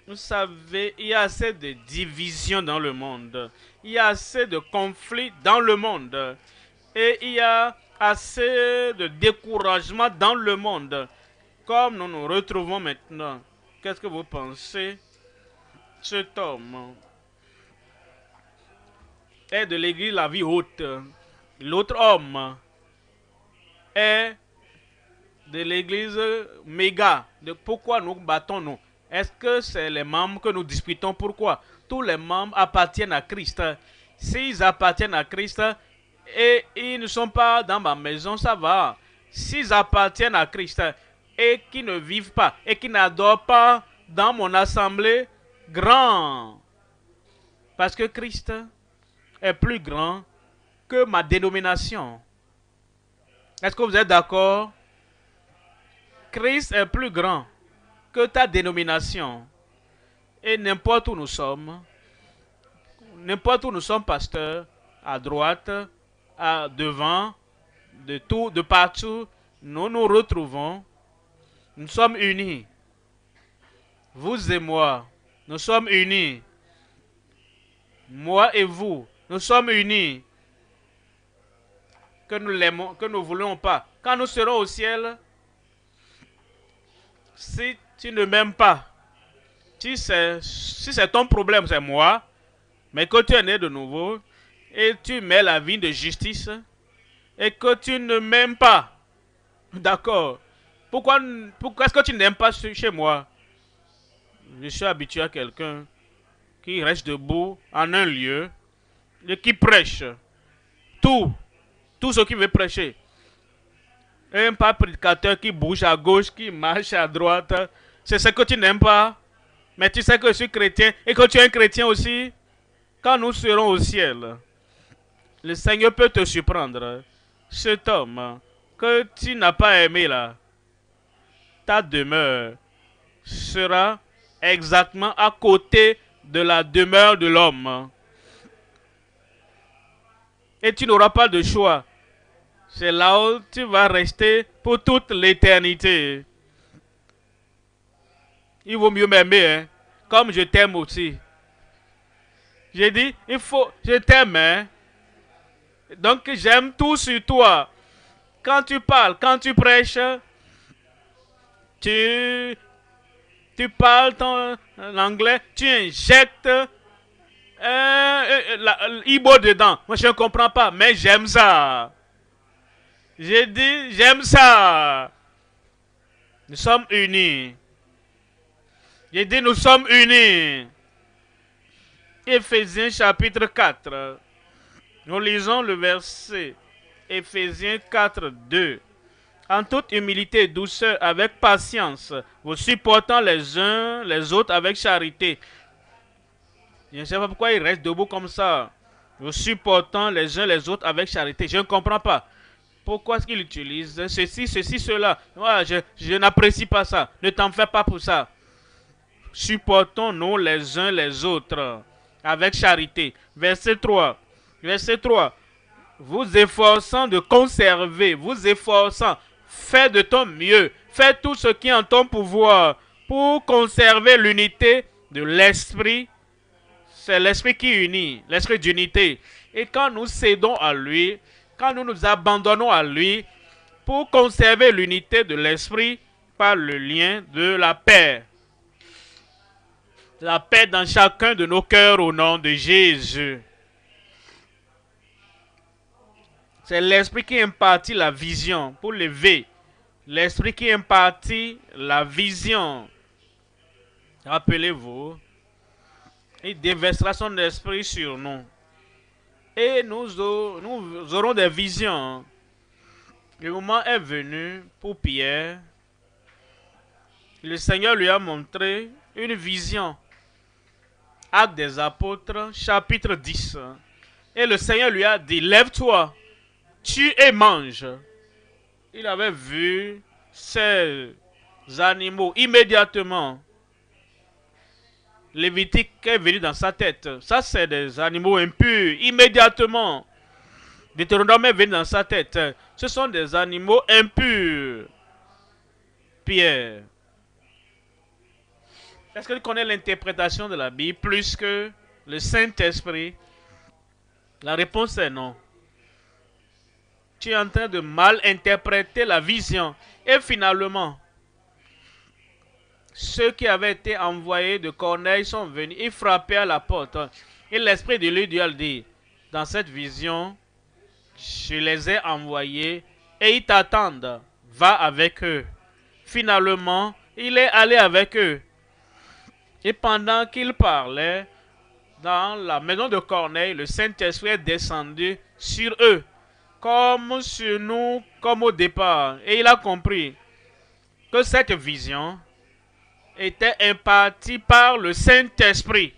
Vous savez, il y a assez de divisions dans le monde. Il y a assez de conflits dans le monde. Et il y a assez de découragement dans le monde. Comme nous nous retrouvons maintenant. Qu'est-ce que vous pensez? Cet homme est de l'église La Vie Haute. L'autre homme est de l'église Méga. Pourquoi nous battons-nous? Est-ce que c'est les membres que nous disputons? Pourquoi? Tous les membres appartiennent à Christ. S'ils appartiennent à Christ et ils ne sont pas dans ma maison, ça va. S'ils appartiennent à Christ et qui ne vivent pas et qui n'adorent pas dans mon assemblée, grand. Parce que Christ est plus grand que ma dénomination. Est-ce que vous êtes d'accord? Christ est plus grand que ta dénomination. Et n'importe où nous sommes pasteurs, à droite, devant, de partout, nous nous retrouvons. Nous sommes unis. Vous et moi, nous sommes unis. Moi et vous, nous sommes unis. Que nous l'aimons, que nous ne voulons pas. Quand nous serons au ciel, si tu ne m'aimes pas, si c'est ton problème, c'est moi, mais que tu es né de nouveau et tu mets la vie de justice et que tu ne m'aimes pas, d'accord, pourquoi est-ce que tu n'aimes pas chez moi? Je suis habitué à quelqu'un qui reste debout en un lieu et qui prêche tout ce qu'il veut prêcher. Un pas prédicateur qui bouge à gauche, qui marche à droite. C'est ce que tu n'aimes pas. Mais tu sais que je suis chrétien et que tu es un chrétien aussi. Quand nous serons au ciel, le Seigneur peut te surprendre. Cet homme que tu n'as pas aimé là, ta demeure sera exactement à côté de la demeure de l'homme. Et tu n'auras pas de choix. C'est là où tu vas rester pour toute l'éternité. Il vaut mieux m'aimer, hein, comme je t'aime aussi. J'ai dit, je t'aime, hein. Donc j'aime tout sur toi. Quand tu parles, quand tu prêches, tu parles ton anglais, tu injectes Ibo dedans. Moi je ne comprends pas, mais j'aime ça. J'ai dit, j'aime ça. Nous sommes unis. J'ai dit, nous sommes unis. Éphésiens chapitre 4. Nous lisons le verset. Éphésiens 4, 2. En toute humilité et douceur, avec patience, vous supportant les uns les autres avec charité. Je ne sais pas pourquoi ils restent debout comme ça. Vous supportant les uns les autres avec charité. Je ne comprends pas. Pourquoi est-ce qu'il utilise ceci, cela? Moi, je n'apprécie pas ça. Ne t'en fais pas pour ça. Supportons-nous les uns les autres avec charité. Verset 3. Verset 3. Vous efforçant de conserver, fais de ton mieux. Fais tout ce qui est en ton pouvoir pour conserver l'unité de l'esprit c'est l'esprit qui unit, l'esprit d'unité. Et quand nous cédons à lui, quand nous nous abandonnons à lui pour conserver l'unité de l'esprit par le lien de la paix. La paix dans chacun de nos cœurs au nom de Jésus. C'est l'esprit qui impartit la vision pour lever. L'esprit qui impartit la vision. Rappelez-vous, il déversera son esprit sur nous. Et nous aurons des visions. Le moment est venu pour Pierre. Le Seigneur lui a montré une vision. Actes des Apôtres, chapitre 10. Et le Seigneur lui a dit, lève-toi, tue et mange. Il avait vu ces animaux immédiatement. Lévitique est venu dans sa tête. Ça, c'est des animaux impurs. Immédiatement. Deutéronome est venu dans sa tête. Ce sont des animaux impurs. Pierre. Est-ce que tu connais l'interprétation de la Bible plus que le Saint-Esprit? La réponse est non. Tu es en train de mal interpréter la vision. Et finalement, ceux qui avaient été envoyés de Corneille sont venus. Ils frappaient à la porte. Et l'Esprit de Dieu lui dit, dans cette vision, je les ai envoyés et ils t'attendent. Va avec eux. Finalement, il est allé avec eux. Et pendant qu'il parlait, dans la maison de Corneille, le Saint-Esprit est descendu sur eux, comme sur nous, comme au départ. Et il a compris que cette vision était impartie par le Saint-Esprit.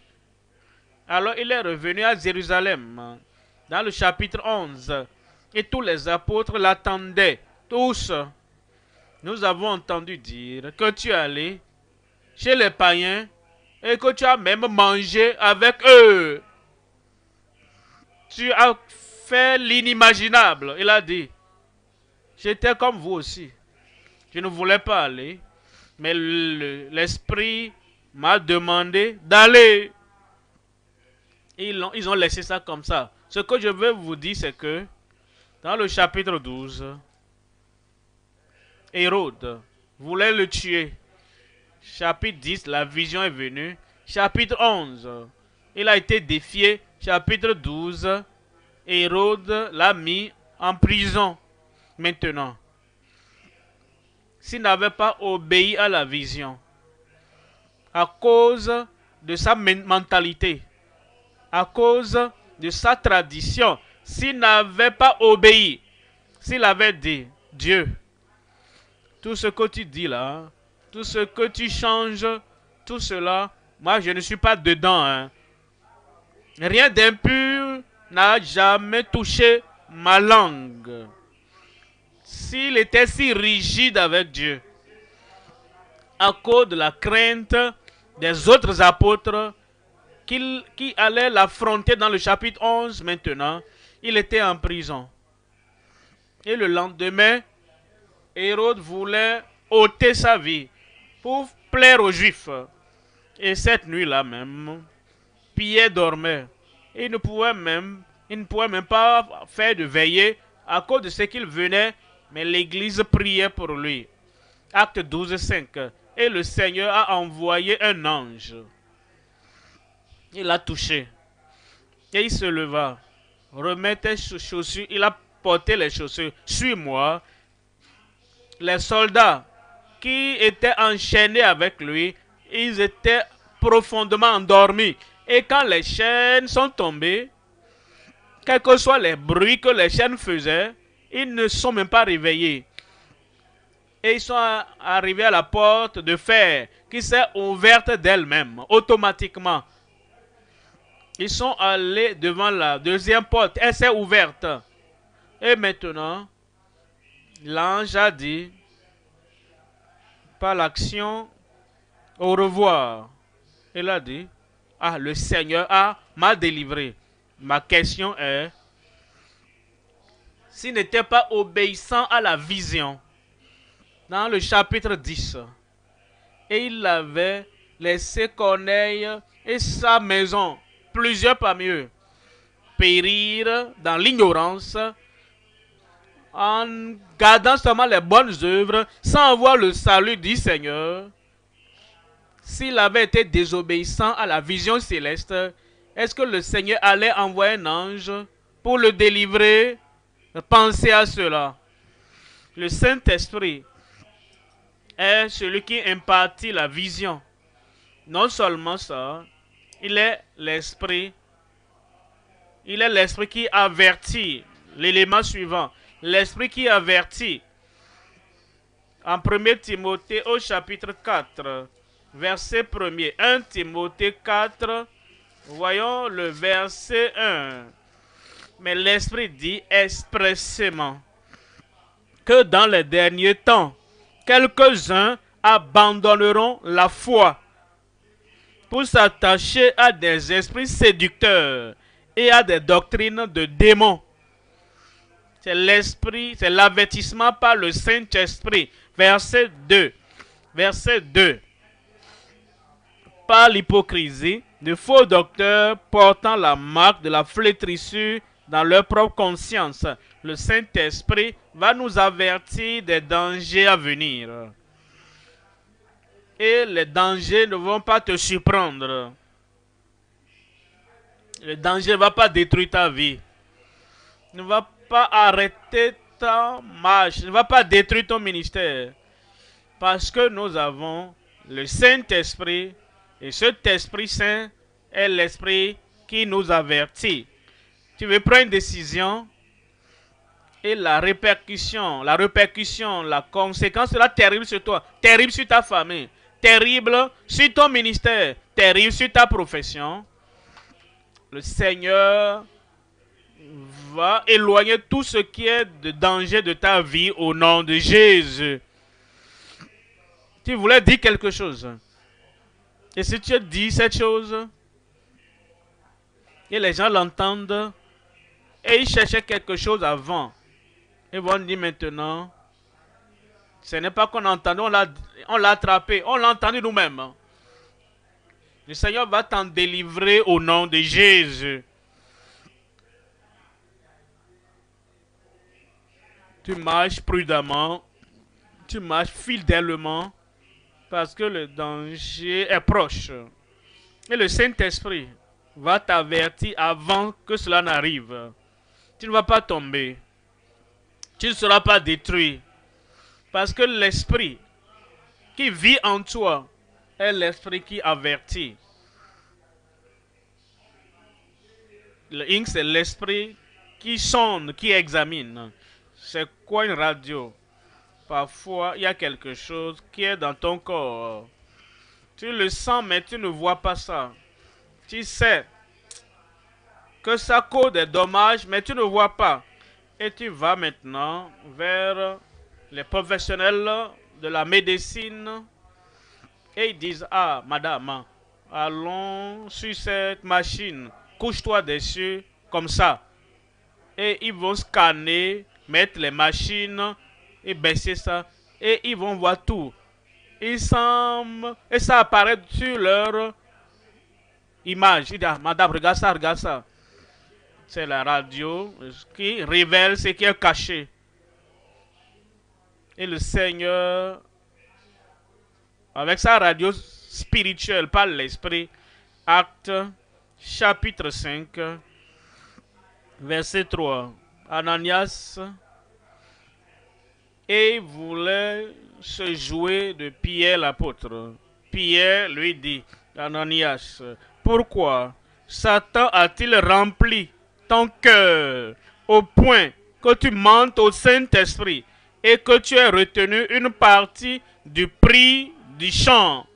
Alors il est revenu à Jérusalem, dans le chapitre 11. Et tous les apôtres l'attendaient, tous. Nous avons entendu dire que tu es allé chez les païens et que tu as même mangé avec eux. Tu as fait l'inimaginable. Il a dit, j'étais comme vous aussi. Je ne voulais pas aller, mais l'Esprit m'a demandé d'aller. Ils ont laissé ça comme ça. Ce que je veux vous dire, c'est que dans le chapitre 12, Hérode voulait le tuer. Chapitre 10, la vision est venue. Chapitre 11, il a été défié. Chapitre 12, Hérode l'a mis en prison. Maintenant, s'il n'avait pas obéi à la vision, à cause de sa mentalité, à cause de sa tradition, s'il n'avait pas obéi, s'il avait dit, Dieu, tout ce que tu dis là, tout ce que tu changes, tout cela, moi je ne suis pas dedans. Hein. Rien d'impur n'a jamais touché ma langue. S'il était si rigide avec Dieu, à cause de la crainte des autres apôtres qui allaient l'affronter dans le chapitre 11 maintenant, il était en prison. Et le lendemain, Hérode voulait ôter sa vie pour plaire aux Juifs. Et cette nuit-là même, Pierre dormait. Il ne pouvait même pas faire de veillée à cause de ce qu'il venait, mais l'église priait pour lui. Acte 12, 5. Et le Seigneur a envoyé un ange. Il l'a touché. Et il se leva, remettait ses chaussures, il a porté les chaussures. Suis-moi. Les soldats qui étaient enchaînés avec lui, ils étaient profondément endormis. Et quand les chaînes sont tombées, quels que soient les bruits que les chaînes faisaient, ils ne sont même pas réveillés. Et ils sont arrivés à la porte de fer qui s'est ouverte d'elle-même, automatiquement. Ils sont allés devant la deuxième porte, elle s'est ouverte. Et maintenant, l'ange a dit, par l'action, au revoir. Il a dit, ah, le Seigneur m'a délivré. Ma question est, s'il n'était pas obéissant à la vision, dans le chapitre 10, et il avait laissé Corneille et sa maison plusieurs parmi eux périrent dans l'ignorance en gardant seulement les bonnes œuvres sans voir le salut du Seigneur. S'il avait été désobéissant à la vision céleste, est-ce que le Seigneur allait envoyer un ange pour le délivrer? Pensez à cela. Le Saint-Esprit est celui qui impartit la vision. Non seulement ça, il est l'Esprit qui avertit. L'élément suivant, l'Esprit qui avertit. En 1 Timothée au chapitre 4, verset 1er. 1 Timothée 4, voyons le verset 1. Mais l'Esprit dit expressément que dans les derniers temps, quelques-uns abandonneront la foi pour s'attacher à des esprits séducteurs et à des doctrines de démons. C'est l'esprit, c'est l'avertissement par le Saint-Esprit. Verset 2. Verset 2. Par l'hypocrisie, de faux docteurs portant la marque de la flétrissure dans leur propre conscience. Le Saint-Esprit va nous avertir des dangers à venir. Et les dangers ne vont pas te surprendre. Le danger ne va pas détruire ta vie. Ne va pas arrêter ta marche. Ne va pas détruire ton ministère. Parce que nous avons le Saint-Esprit. Et cet Esprit Saint est l'Esprit qui nous avertit. Tu veux prendre une décision et la répercussion, la conséquence sera terrible sur toi, terrible sur ta famille, terrible sur ton ministère, terrible sur ta profession. Le Seigneur va éloigner tout ce qui est de danger de ta vie au nom de Jésus. Tu voulais dire quelque chose. Et si tu dis cette chose, et les gens l'entendent, et ils cherchaient quelque chose avant, ils vont dire maintenant, ce n'est pas qu'on a entendu, on l'a attrapé, on l'a entendu nous-mêmes. Le Seigneur va t'en délivrer au nom de Jésus. Tu marches prudemment, tu marches fidèlement, parce que le danger est proche. Et le Saint-Esprit va t'avertir avant que cela n'arrive. Tu ne vas pas tomber. Tu ne seras pas détruit. Parce que l'Esprit qui vit en toi est l'Esprit qui avertit. Le Inc, c'est l'Esprit qui sonde, qui examine. C'est quoi une radio? Parfois, il y a quelque chose qui est dans ton corps. Tu le sens, mais tu ne vois pas ça. Tu sais que ça cause des dommages, mais tu ne vois pas. Et tu vas maintenant vers les professionnels de la médecine et ils disent, ah, madame, allons sur cette machine, couche-toi dessus, comme ça. Et ils vont scanner, mettre les machines et baisser ça. Et ils vont voir tout. Et ça apparaît sur leur image. Ils disent, ah, madame, regarde ça, regarde ça. C'est la radio qui révèle ce qui est caché. Et le Seigneur, avec sa radio spirituelle par l'Esprit, Acte chapitre 5, verset 3. Ananias et voulait se jouer de Pierre l'apôtre. Pierre lui dit, Ananias, pourquoi Satan a-t-il rempli ton cœur au point que tu mentes au Saint-Esprit et que tu aies retenu une partie du prix du champ?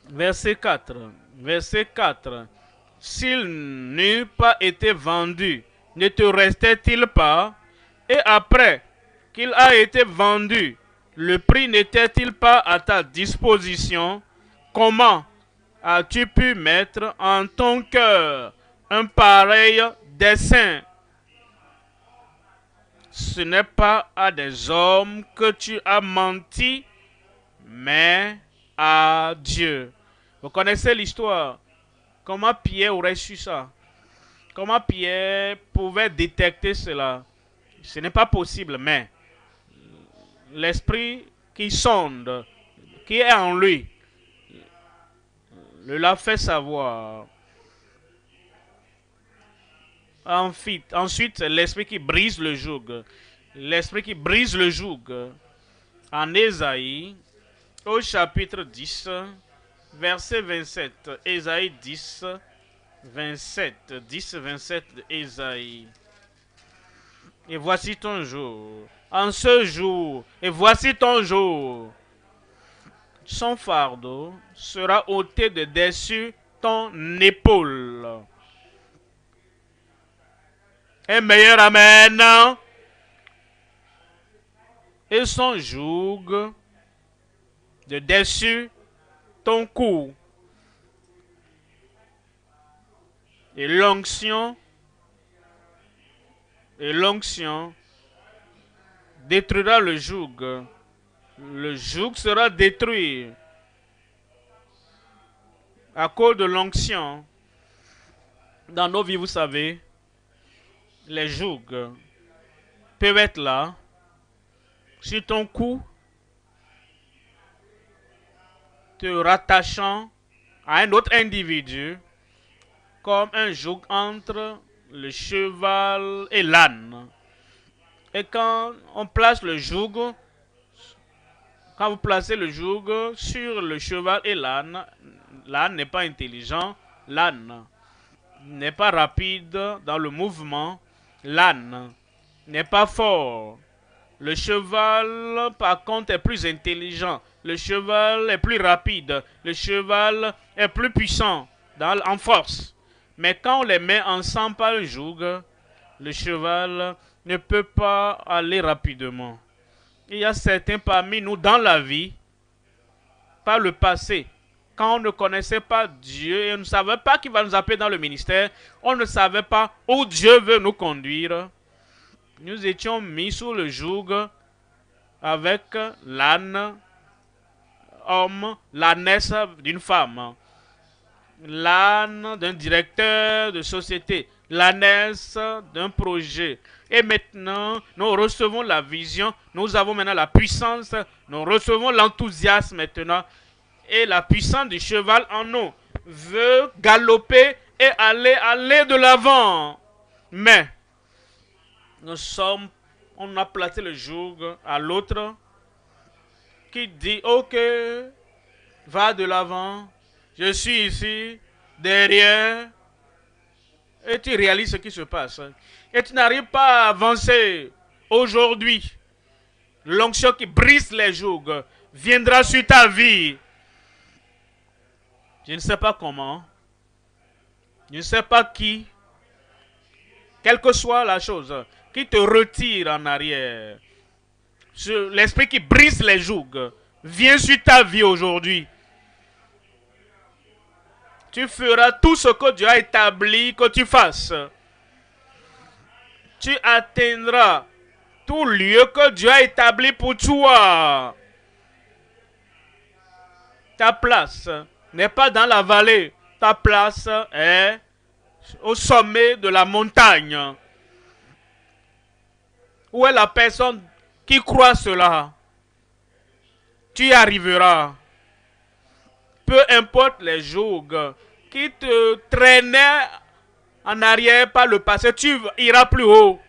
Verset 4. Verset 4. S'il n'eût pas été vendu, ne te restait-il pas? Et après qu'il a été vendu, le prix n'était-il pas à ta disposition? Comment as-tu pu mettre en ton cœur un pareil dessein? Ce n'est pas à des hommes que tu as menti, mais à Dieu. Vous connaissez l'histoire. Comment Pierre aurait su ça? Comment Pierre pouvait détecter cela? Ce n'est pas possible, mais l'esprit qui sonde, qui est en lui, le l'a fait savoir. Ensuite, l'esprit qui brise le joug. L'esprit qui brise le joug. En Ésaïe, au chapitre 10, verset 27. Ésaïe 10, 27. 10, 27 d'Ésaïe. Et voici ton jour. En ce jour, et voici ton jour. Son fardeau sera ôté de dessus ton épaule. Un meilleur amen. Et son joug de dessus ton cou. Et l'onction détruira le joug. Le joug sera détruit à cause de l'onction. Dans nos vies, vous savez, les jougs peuvent être là, sur ton cou, te rattachant à un autre individu, comme un joug entre le cheval et l'âne. Et quand on place le joug, quand vous placez le joug sur le cheval et l'âne, l'âne n'est pas intelligent, l'âne n'est pas rapide dans le mouvement, l'âne n'est pas fort. Le cheval, par contre, est plus intelligent. Le cheval est plus rapide. Le cheval est plus puissant en force. Mais quand on les met ensemble par le joug, le cheval ne peut pas aller rapidement. Il y a certains parmi nous dans la vie, par le passé, quand on ne connaissait pas Dieu et on ne savait pas qui va nous appeler dans le ministère, on ne savait pas où Dieu veut nous conduire. Nous étions mis sous le joug avec l'âne, homme, l'ânesse d'une femme, l'âne d'un directeur de société, l'ânesse d'un projet. Et maintenant, nous recevons la vision, nous avons maintenant la puissance, nous recevons l'enthousiasme maintenant. Et la puissance du cheval en nous veut galoper et aller de l'avant. Mais, on a placé le joug à l'autre qui dit, ok, va de l'avant, je suis ici, derrière, et tu réalises ce qui se passe. Et tu n'arrives pas à avancer. Aujourd'hui, l'onction qui brise les jougs viendra sur ta vie. Je ne sais pas comment, je ne sais pas qui, quelle que soit la chose, qui te retire en arrière. L'esprit qui brise les jougs vient sur ta vie aujourd'hui. Tu feras tout ce que Dieu a établi que tu fasses. Tu atteindras tout lieu que Dieu a établi pour toi. Ta place n'est pas dans la vallée. Ta place est au sommet de la montagne. Où est la personne qui croit cela? Tu y arriveras. Peu importe les jougs qui te traînaient en arrière par le passé, tu iras plus haut.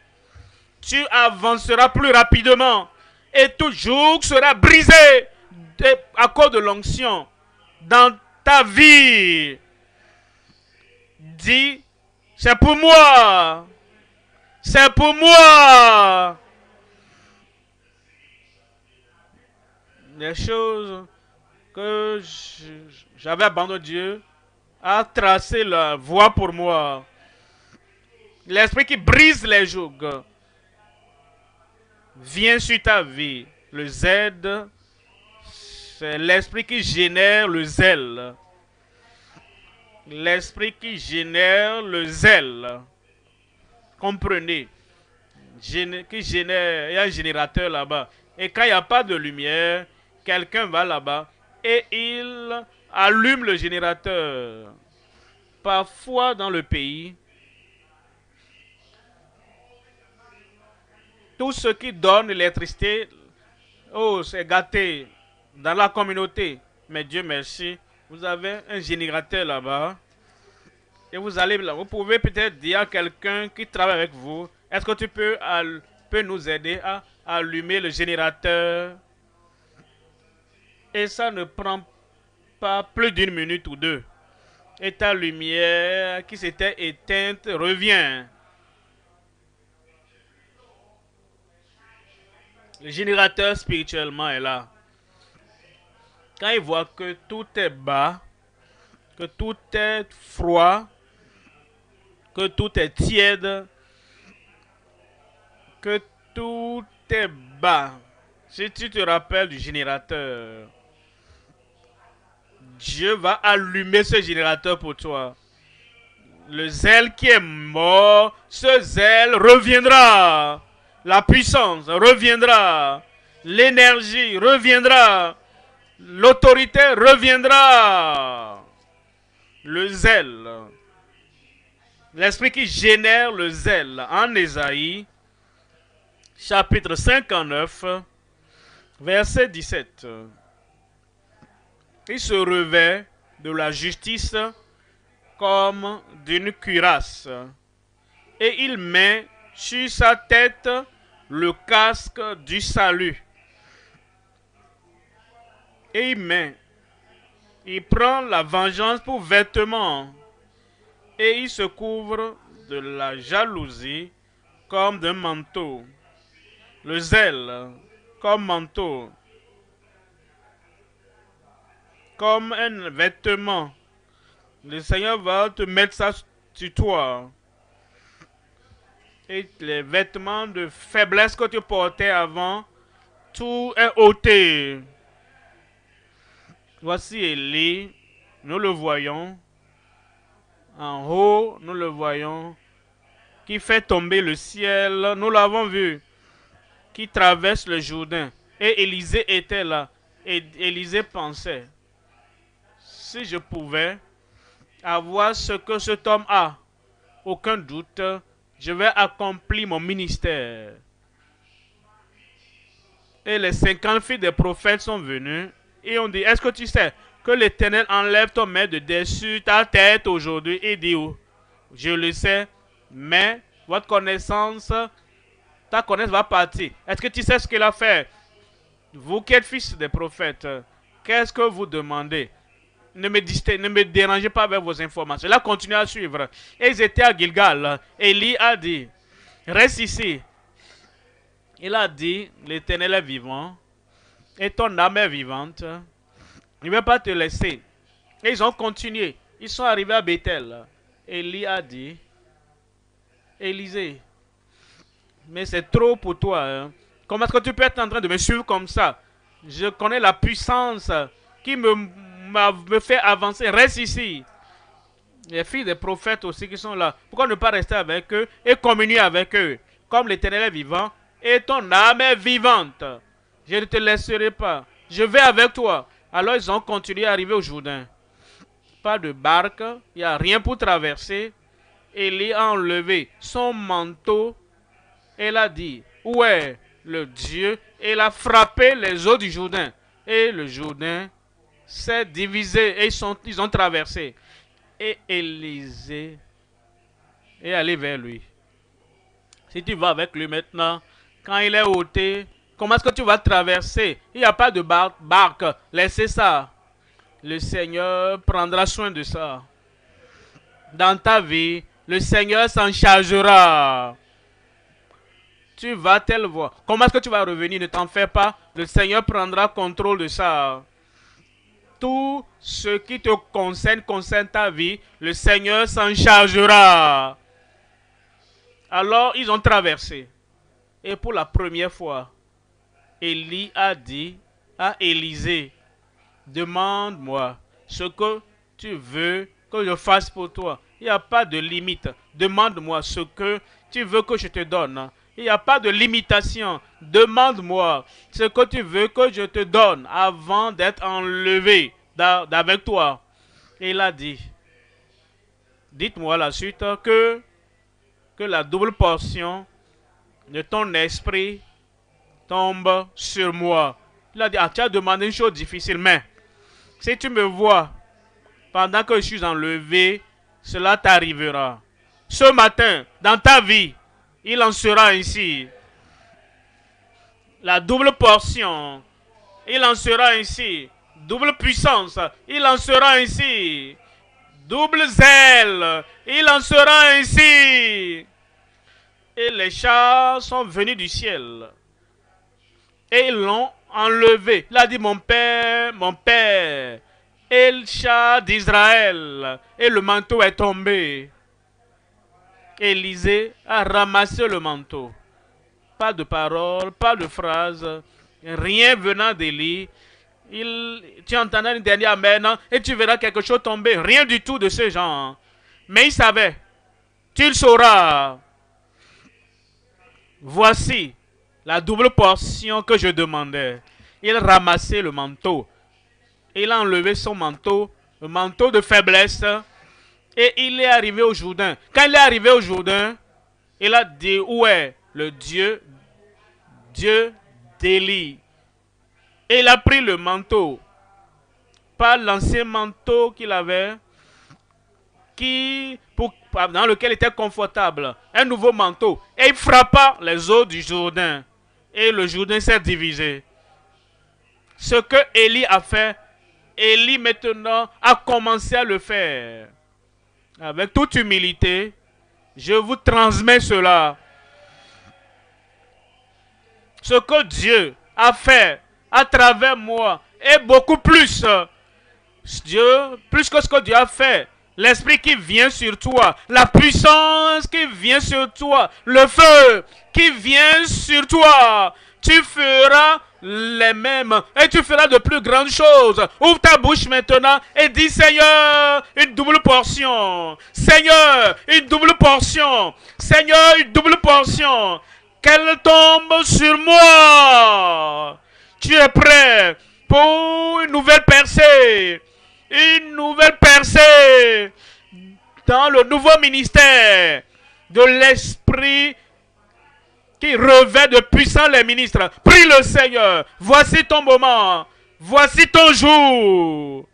Tu avanceras plus rapidement. Et tout joug sera brisé à cause de l'onction dans ta vie. Dis, c'est pour moi. C'est pour moi. Les choses que j'avais abandonné, Dieu a tracé la voie pour moi. L'esprit qui brise les jougs vient sur ta vie. Le Z, c'est l'esprit qui génère le zèle. L'esprit qui génère le zèle. Comprenez? Qui génère, il y a un générateur là-bas. Et quand il n'y a pas de lumière, quelqu'un va là-bas et il allume le générateur. Parfois dans le pays, tous ceux qui donnent l'électricité, oh, c'est gâté dans la communauté. Mais Dieu merci, vous avez un générateur là-bas. Et vous pouvez peut-être dire à quelqu'un qui travaille avec vous, est-ce que tu peux nous aider à allumer le générateur? Et ça ne prend pas plus d'une minute ou deux. Et ta lumière qui s'était éteinte revient. Le générateur spirituellement est là. Quand il voit que tout est bas, que tout est froid, que tout est tiède, que tout est bas. Si tu te rappelles du générateur, Dieu va allumer ce générateur pour toi. Le zèle qui est mort, ce zèle reviendra. La puissance reviendra. L'énergie reviendra. L'autorité reviendra. Le zèle. L'esprit qui génère le zèle. En Ésaïe, chapitre 59, verset 17. Il se revêt de la justice comme d'une cuirasse, et il met sur sa tête le casque du salut. Et il prend la vengeance pour vêtement, et il se couvre de la jalousie comme d'un manteau, le zèle comme manteau, comme un vêtement. Le Seigneur va te mettre ça sur toi. Et les vêtements de faiblesse que tu portais avant, tout est ôté. Voici Élie, nous le voyons. En haut, nous le voyons. Qui fait tomber le ciel, nous l'avons vu. Qui traverse le Jourdain. Et Élisée était là. Et Élisée pensait, si je pouvais avoir ce que cet homme a, aucun doute, je vais accomplir mon ministère. Et les 50 filles des prophètes sont venues et ont dit, est-ce que tu sais que l'Éternel enlève ton main de dessus ta tête aujourd'hui? Et dit, oh, je le sais, mais votre connaissance, ta connaissance va partir. Est-ce que tu sais ce qu'il a fait? Vous qui êtes fils des prophètes, qu'est-ce que vous demandez? Ne me dérangez pas avec vos informations. Là, continuez à suivre. Et ils étaient à Gilgal. Élie a dit, reste ici. Il a dit, l'Éternel est vivant. Et ton âme est vivante. Il ne va pas te laisser. Et ils ont continué. Ils sont arrivés à Bethel. Élie a dit, Élisée, mais c'est trop pour toi. Hein? Comment est-ce que tu peux être en train de me suivre comme ça? Je connais la puissance qui me fait avancer. Reste ici. Les filles des prophètes aussi qui sont là. Pourquoi ne pas rester avec eux et communier avec eux? Comme l'Éternel est vivant et ton âme est vivante. Je ne te laisserai pas. Je vais avec toi. Alors ils ont continué à arriver au Jourdain. Pas de barque. Il n'y a rien pour traverser. Élie a enlevé son manteau. Elle a dit, où est le Dieu? Et il a frappé les eaux du Jourdain. Et le Jourdain s'est divisé et ils ont traversé. Et Élisée est allé vers lui. Si tu vas avec lui maintenant, quand il est ôté, comment est-ce que tu vas traverser? Il n'y a pas de barque. Laissez ça. Le Seigneur prendra soin de ça. Dans ta vie, le Seigneur s'en chargera. Tu vas telle voie. Comment est-ce que tu vas revenir? Ne t'en fais pas. Le Seigneur prendra contrôle de ça. Tout ce qui te concerne ta vie, le Seigneur s'en chargera. Alors, ils ont traversé. Et pour la première fois, Élie a dit à Élisée, demande-moi ce que tu veux que je fasse pour toi. Il n'y a pas de limite. Demande-moi ce que tu veux que je te donne. Il n'y a pas de limitation. demande-moi ce que tu veux que je te donne avant d'être enlevé d'avec toi. Et il a dit, dites-moi la suite que la double portion de ton esprit tombe sur moi. Il a dit, ah, tu as demandé une chose difficile, mais si tu me vois pendant que je suis enlevé, cela t'arrivera. Ce matin, dans ta vie, il en sera ainsi. La double portion, il en sera ainsi. Double puissance, il en sera ainsi. Double zèle, il en sera ainsi. Et les chars sont venus du ciel. Et ils l'ont enlevé. Il a dit, mon père, et le char d'Israël. Et le manteau est tombé. Élisée a ramassé le manteau. Pas de parole, pas de phrase, rien venant d'Élie. Tu entendras une dernière amen et tu verras quelque chose tomber. Rien du tout de ce genre. Mais il savait. Tu le sauras. Voici la double portion que je demandais. Il ramassait le manteau. Il a enlevé son manteau, le manteau de faiblesse, et il est arrivé au Jourdain. Quand il est arrivé au Jourdain, il a dit, où est le Dieu d'Élie? Et il a pris le manteau, pas l'ancien manteau qu'il avait, dans lequel il était confortable, un nouveau manteau. Et il frappa les eaux du Jourdain. Et le Jourdain s'est divisé. Ce que Élie a fait, Élie maintenant a commencé à le faire. Avec toute humilité, je vous transmets cela. Ce que Dieu a fait à travers moi est beaucoup plus. Plus que ce que Dieu a fait. L'esprit qui vient sur toi, la puissance qui vient sur toi, le feu qui vient sur toi, tu feras les mêmes et tu feras de plus grandes choses. Ouvre ta bouche maintenant et dis, Seigneur, une double portion. Seigneur, une double portion. Seigneur, une double portion. Qu'elle tombe sur moi. Tu es prêt pour une nouvelle percée. Une nouvelle percée dans le nouveau ministère de l'esprit qui revêt de puissants les ministres. Prie le Seigneur. Voici ton moment. Voici ton jour.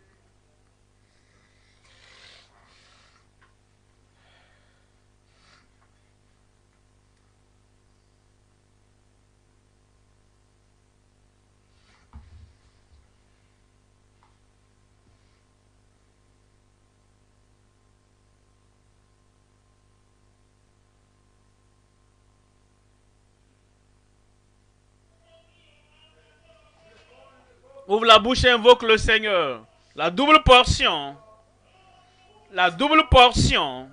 Ouvre la bouche et invoque le Seigneur. La double portion. La double portion.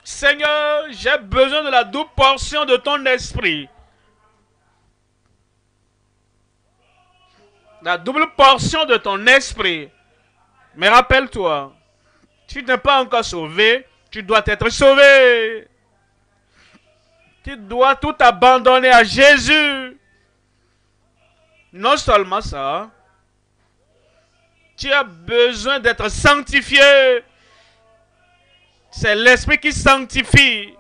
Seigneur, j'ai besoin de la double portion de ton esprit. La double portion de ton esprit. Mais rappelle-toi, tu n'es pas encore sauvé, tu dois être sauvé. Tu dois tout abandonner à Jésus. Non seulement ça, tu as besoin d'être sanctifié. C'est l'esprit qui sanctifie,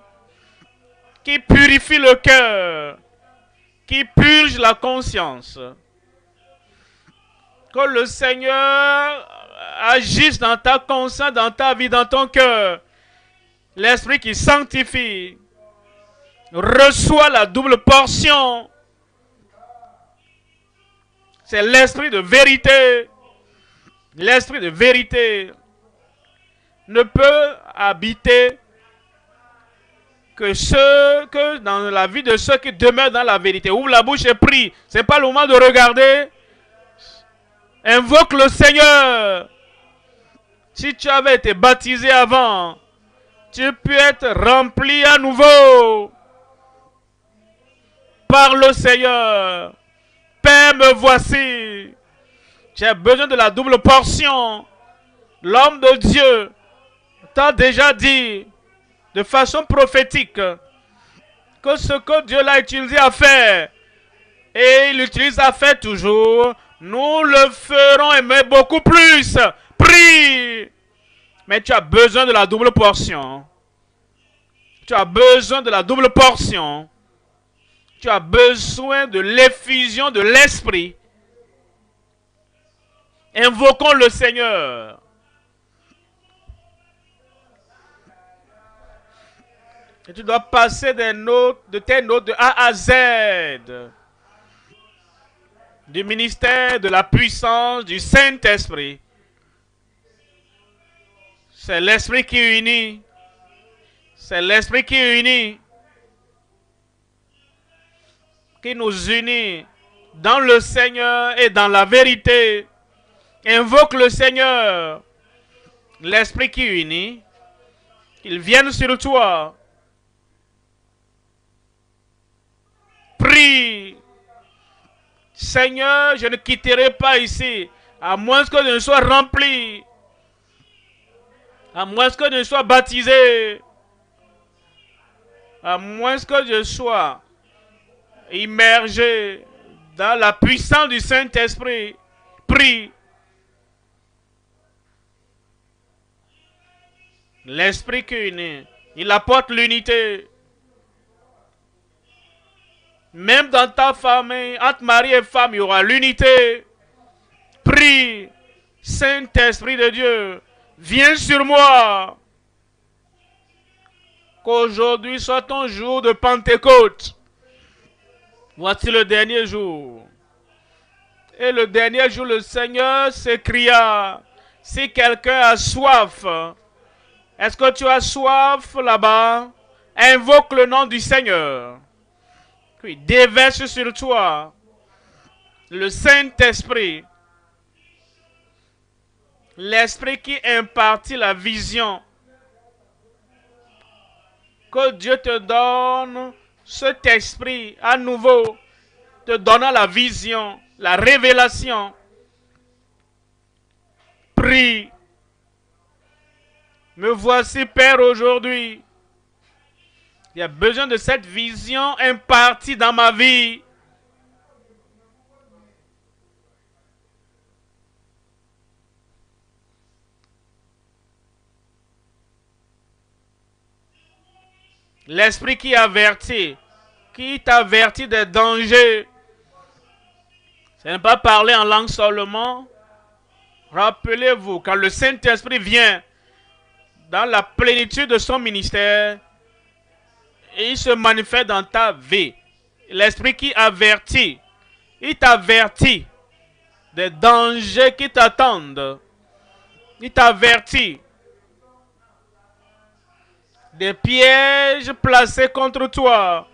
qui purifie le cœur, qui purge la conscience. Que le Seigneur agisse dans ta conscience, dans ta vie, dans ton cœur. L'esprit qui sanctifie reçoit la double portion. C'est l'esprit de vérité. L'esprit de vérité ne peut habiter que dans la vie de ceux qui demeurent dans la vérité. Ouvre la bouche et prie. Ce n'est pas le moment de regarder. Invoque le Seigneur. Si tu avais été baptisé avant, tu peux être rempli à nouveau par le Seigneur. Père, me voici. J'ai besoin de la double portion. L'homme de Dieu t'a déjà dit de façon prophétique que ce que Dieu l'a utilisé à faire et il utilise à faire toujours, nous le ferons aimer beaucoup plus. Prie. Mais tu as besoin de la double portion. Tu as besoin de la double portion. Tu as besoin de l'effusion de l'esprit. Invoquons le Seigneur. Et tu dois passer des notes, de tes notes de A à Z. Du ministère de la puissance du Saint-Esprit. C'est l'Esprit qui unit. C'est l'Esprit qui unit. Qui nous unit dans le Seigneur et dans la vérité. Invoque le Seigneur. L'Esprit qui unit. Qu'il vienne sur toi. Prie. Seigneur, je ne quitterai pas ici, à moins que je ne sois rempli, à moins que je ne sois baptisé, à moins que je sois immergé dans la puissance du Saint-Esprit. Prie. L'Esprit qui unit, il apporte l'unité. Même dans ta famille, entre mari et femme, il y aura l'unité. Prie, Saint-Esprit de Dieu, viens sur moi. Qu'aujourd'hui soit ton jour de Pentecôte. Voici le dernier jour. Et le dernier jour, le Seigneur s'écria, si quelqu'un a soif, est-ce que tu as soif là-bas? Invoque le nom du Seigneur. Puis déverse sur toi le Saint-Esprit, l'Esprit qui impartit la vision. Que Dieu te donne cet esprit à nouveau, te donnant la vision, la révélation. Prie. Me voici, Père, aujourd'hui. Il y a besoin de cette vision impartie dans ma vie. L'Esprit qui t'avertit des dangers. Ce n'est pas parler en langue seulement. Rappelez-vous, quand le Saint-Esprit vient dans la plénitude de son ministère, et il se manifeste dans ta vie. L'Esprit qui avertit, il t'avertit des dangers qui t'attendent. Il t'avertit des pièges placés contre toi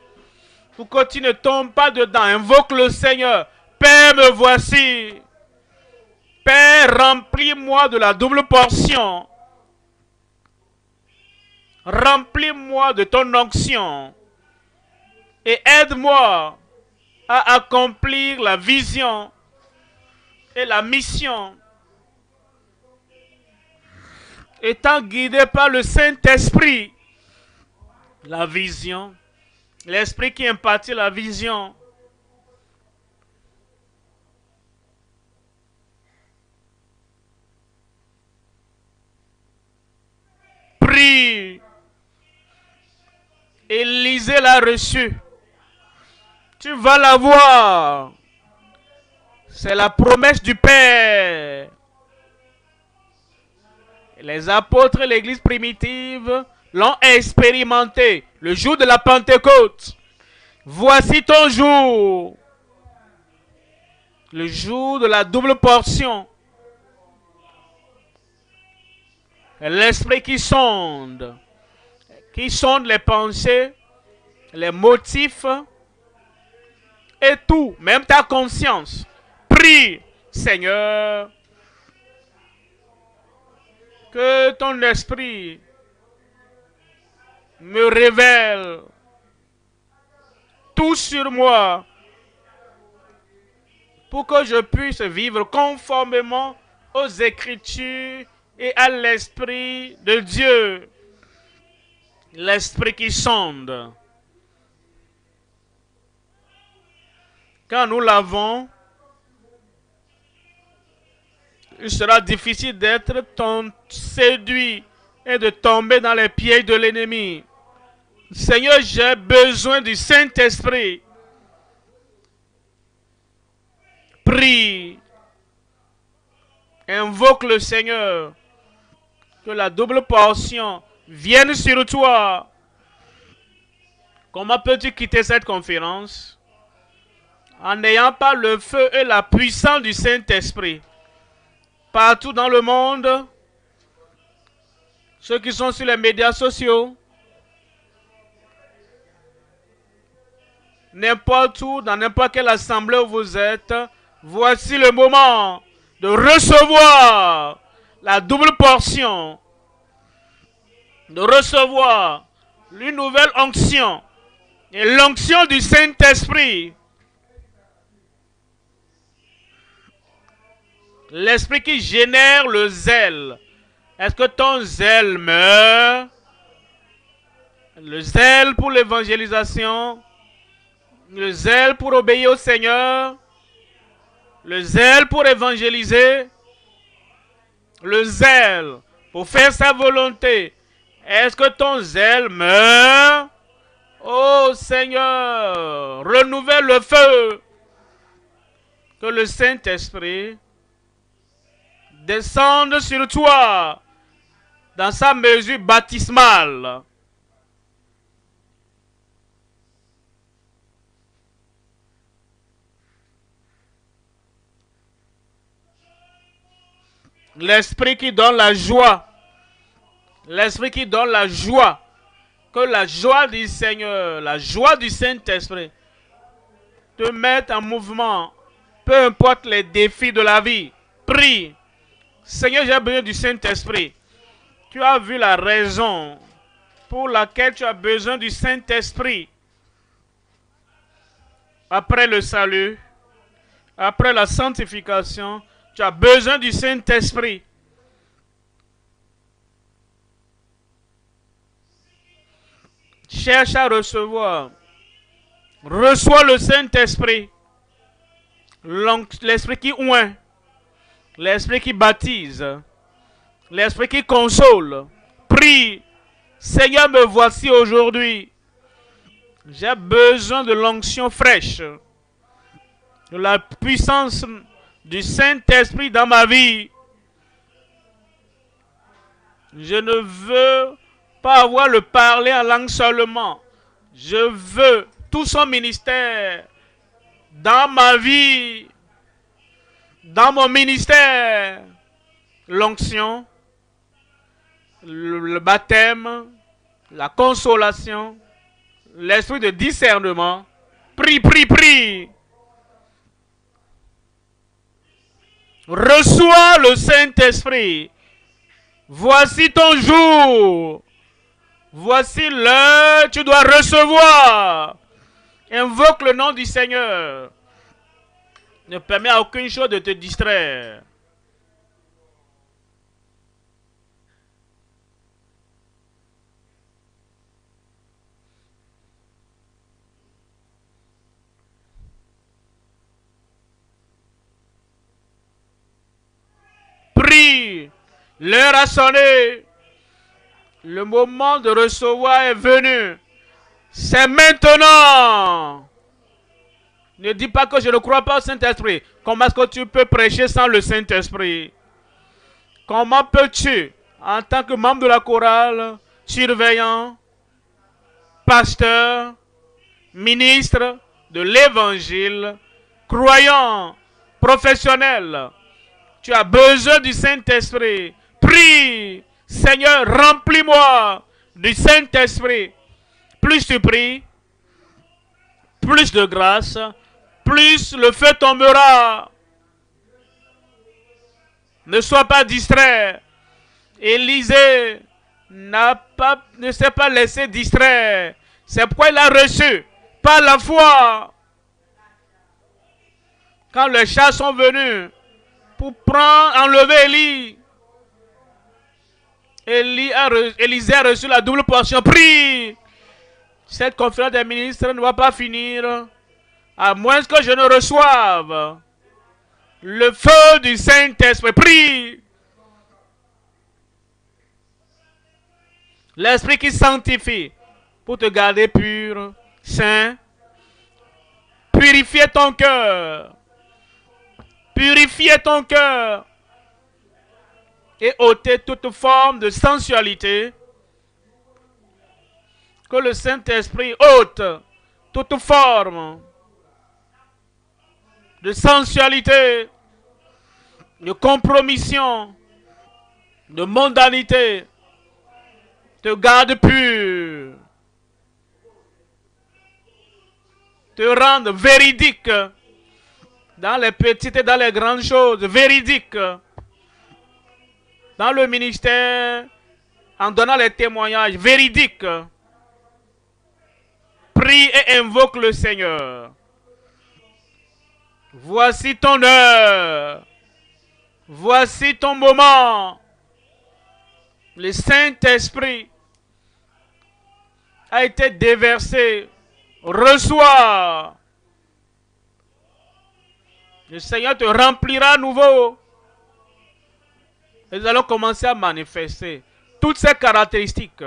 pour que tu ne tombes pas dedans. Invoque le Seigneur. Père, me voici. Père, remplis-moi de la double portion. Remplis-moi de ton onction et aide-moi à accomplir la vision et la mission. Étant guidé par le Saint-Esprit, la vision, l'Esprit qui impartit la vision. Prie. Élisée l'a reçu. Tu vas la voir. C'est la promesse du Père. Les apôtres et l'église primitive l'ont expérimenté le jour de la Pentecôte. Voici ton jour. Le jour de la double portion. L'Esprit qui sonde les pensées, les motifs et tout, même ta conscience. Prie, Seigneur, que ton esprit me révèle tout sur moi pour que je puisse vivre conformément aux Écritures et à l'Esprit de Dieu. L'Esprit qui sonde. Quand nous l'avons, il sera difficile d'être séduit et de tomber dans les pièges de l'ennemi. Seigneur, j'ai besoin du Saint-Esprit. Prie. Invoque le Seigneur. Que la double portion vienne sur toi. Comment peux-tu quitter cette conférence en n'ayant pas le feu et la puissance du Saint-Esprit? Partout dans le monde, ceux qui sont sur les médias sociaux, n'importe où, dans n'importe quelle assemblée où vous êtes, voici le moment de recevoir la double portion, de recevoir une nouvelle onction et l'onction du Saint-Esprit. L'esprit qui génère le zèle. Est-ce que ton zèle meurt? Le zèle pour l'évangélisation, le zèle pour obéir au Seigneur, le zèle pour évangéliser, le zèle pour faire sa volonté. Est-ce que ton zèle meurt? Oh Seigneur, renouvelle le feu. Que le Saint-Esprit descende sur toi dans sa mesure baptismale. L'esprit qui donne la joie. L'esprit qui donne la joie. Que la joie du Seigneur, la joie du Saint-Esprit te mette en mouvement. Peu importe les défis de la vie. Prie. Seigneur, j'ai besoin du Saint-Esprit. Tu as vu la raison pour laquelle tu as besoin du Saint-Esprit. Après le salut, après la sanctification, tu as besoin du Saint-Esprit. Cherche à recevoir. Reçois le Saint-Esprit. L'Esprit qui oint. L'Esprit qui baptise. L'Esprit qui console. Prie. Seigneur, me voici aujourd'hui. J'ai besoin de l'onction fraîche. De la puissance du Saint-Esprit dans ma vie. Je ne veux pas avoir le parler en langue seulement. Je veux tout son ministère dans ma vie, dans mon ministère. L'onction, le baptême, la consolation, l'esprit de discernement. Prie, prie, prie. Reçois le Saint-Esprit. Voici ton jour. Voici l'heure, tu dois recevoir. Invoque le nom du Seigneur. Ne permets à aucune chose de te distraire. Prie. L'heure a sonné. Le moment de recevoir est venu. C'est maintenant. Ne dis pas que je ne crois pas au Saint-Esprit. Comment est-ce que tu peux prêcher sans le Saint-Esprit? Comment peux-tu, en tant que membre de la chorale, surveillant, pasteur, ministre de l'Évangile, croyant, professionnel, tu as besoin du Saint-Esprit. Prie, Seigneur, remplis-moi du Saint-Esprit. Plus tu pries, plus de grâce, plus le feu tombera. Ne sois pas distrait. Élisée ne s'est pas laissé distraire. C'est pourquoi il a reçu par la foi. Quand les chats sont venus pour enlever Élisée a reçu la double portion. Prie. Cette conférence des ministres ne va pas finir à moins que je ne reçoive le feu du Saint-Esprit. Prie. L'Esprit qui sanctifie pour te garder pur, saint. Purifier ton cœur. Purifier ton cœur. Et ôter toute forme de sensualité. Que le Saint-Esprit ôte toute forme de sensualité, de compromission, de mondanité. Te garde pur. Te rende véridique dans les petites et dans les grandes choses. Véridique dans le ministère en donnant les témoignages. Véridique. Prie et invoque le Seigneur. Voici ton heure. Voici ton moment. Le Saint-Esprit a été déversé. Reçois. Le Seigneur te remplira à nouveau. Et nous allons commencer à manifester toutes ces caractéristiques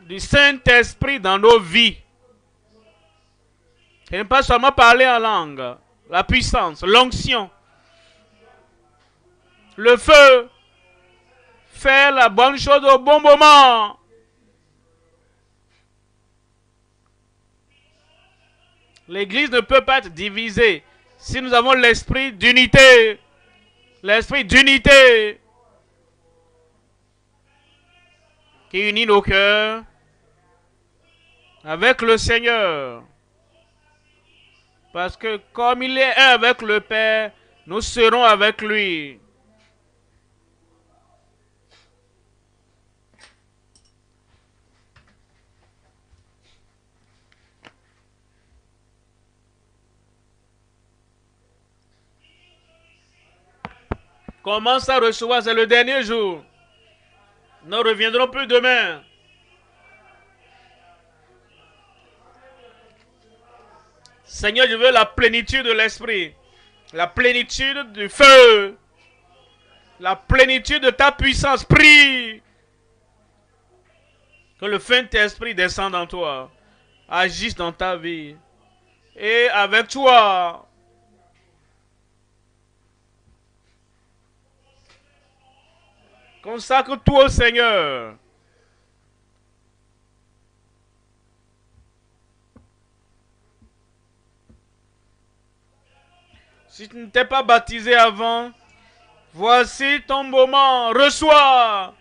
du Saint-Esprit dans nos vies. Et ne pas seulement parler en langue. La puissance, l'onction, le feu, faire la bonne chose au bon moment. L'Église ne peut pas être divisée si nous avons l'esprit d'unité. L'esprit d'unité qui unit nos cœurs avec le Seigneur. Parce que comme il est un avec le Père, nous serons avec lui. Commence à recevoir, c'est le dernier jour. Nous ne reviendrons plus demain. Seigneur, je veux la plénitude de l'Esprit, la plénitude du feu, la plénitude de ta puissance. Prie que le Saint-Esprit descende en toi, agisse dans ta vie et avec toi. Consacre-toi au Seigneur. Si tu ne t'es pas baptisé avant, voici ton moment. Reçois.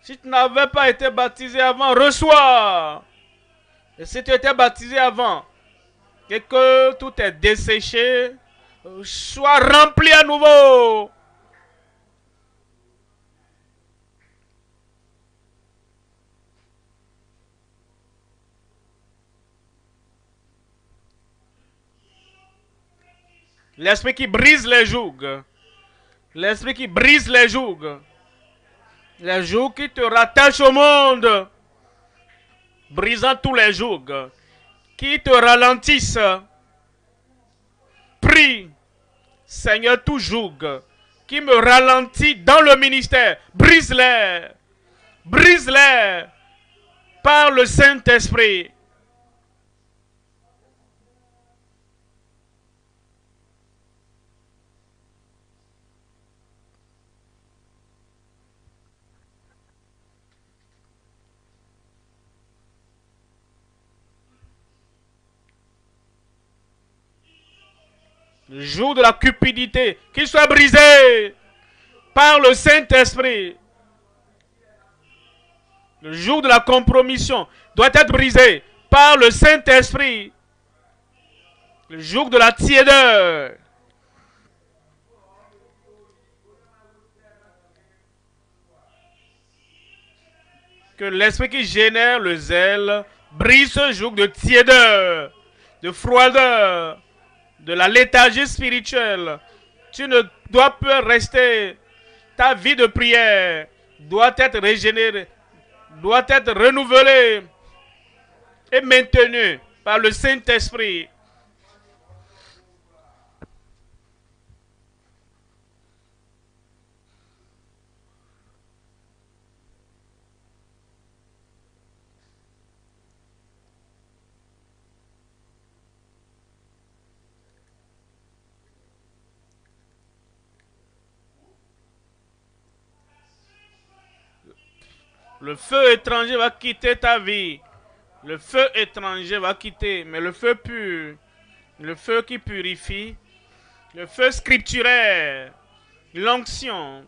Si tu n'avais pas été baptisé avant, reçois. Et si tu étais baptisé avant et que tout est desséché, sois rempli à nouveau. L'esprit qui brise les jougs. L'esprit qui brise les jougs. Les jougs qui te rattachent au monde. Brisant tous les jougs. Qui te ralentissent. Prie. Seigneur, tout joug qui me ralentit dans le ministère. Brise-les. Brise-les. Par le Saint-Esprit. Le joug de la cupidité, qu'il soit brisé par le Saint-Esprit. Le joug de la compromission doit être brisé par le Saint-Esprit. Le joug de la tiédeur. Que l'esprit qui génère le zèle brise ce joug de tiédeur, de froideur, de la léthargie spirituelle. Tu ne dois plus rester. Ta vie de prière doit être régénérée, doit être renouvelée et maintenue par le Saint-Esprit. Le feu étranger va quitter ta vie. Le feu étranger va quitter, mais le feu pur, le feu qui purifie, le feu scripturaire, l'onction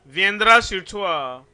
viendra sur toi.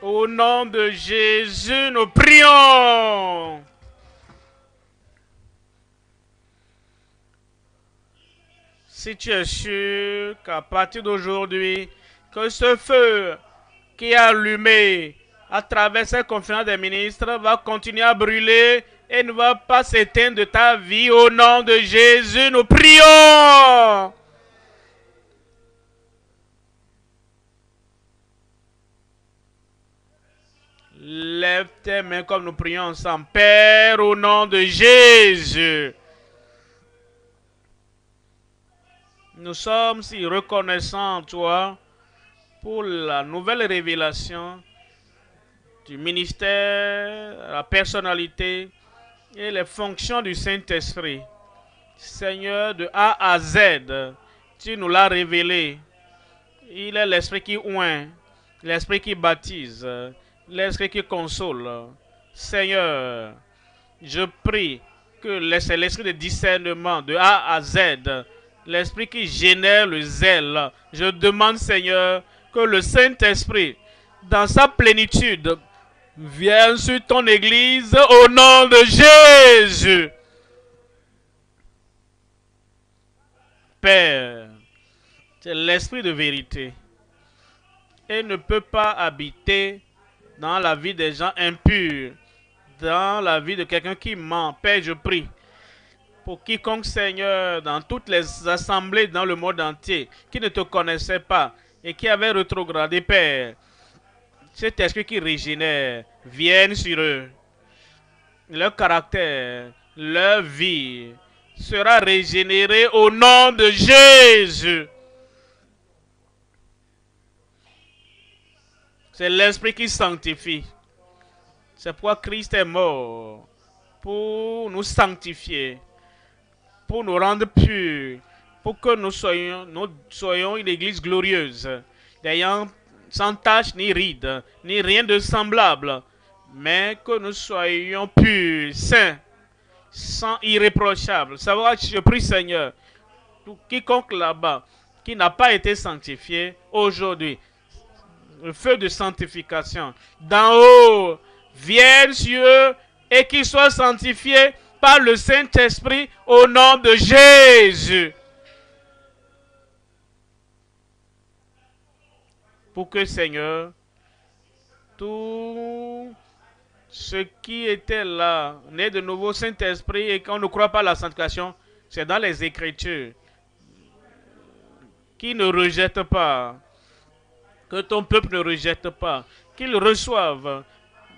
Au nom de Jésus, nous prions. Si tu es sûr qu'à partir d'aujourd'hui, que ce feu qui est allumé à travers cette conférence des ministres va continuer à brûler et ne va pas s'éteindre de ta vie, au nom de Jésus, nous prions. Lève tes mains comme nous prions ensemble. Père, au nom de Jésus, nous sommes si reconnaissants, toi, pour la nouvelle révélation du ministère, la personnalité et les fonctions du Saint-Esprit. Seigneur, de A à Z, tu nous l'as révélé. Il est l'Esprit qui oint, l'Esprit qui baptise, l'Esprit qui console. Seigneur, je prie que c'est l'Esprit de discernement de A à Z, l'Esprit qui génère le zèle. Je demande, Seigneur, que le Saint-Esprit, dans sa plénitude, vienne sur ton Église au nom de Jésus. Père, c'est l'Esprit de vérité et ne peut pas habiter dans la vie des gens impurs, dans la vie de quelqu'un qui ment. Père, je prie pour quiconque, Seigneur, dans toutes les assemblées dans le monde entier, qui ne te connaissait pas et qui avait rétrogradé, Père, cet esprit qui régénère, vienne sur eux. Leur caractère, leur vie sera régénérée au nom de Jésus. C'est l'Esprit qui sanctifie. C'est pourquoi Christ est mort, pour nous sanctifier, pour nous rendre purs, pour que nous soyons une église glorieuse, n'ayant sans tache ni ride, ni rien de semblable, mais que nous soyons purs, saints, sans irréprochables. Savoir, je prie Seigneur, tout quiconque là-bas qui n'a pas été sanctifié aujourd'hui, le feu de sanctification d'en haut vienne sur eux et qu'ils soient sanctifiés par le Saint-Esprit au nom de Jésus. Pour que, Seigneur, tout ce qui était là, né de nouveau Saint-Esprit et qu'on ne croit pas à la sanctification, c'est dans les Écritures, qui ne rejettent pas, que ton peuple ne rejette pas, qu'ils reçoivent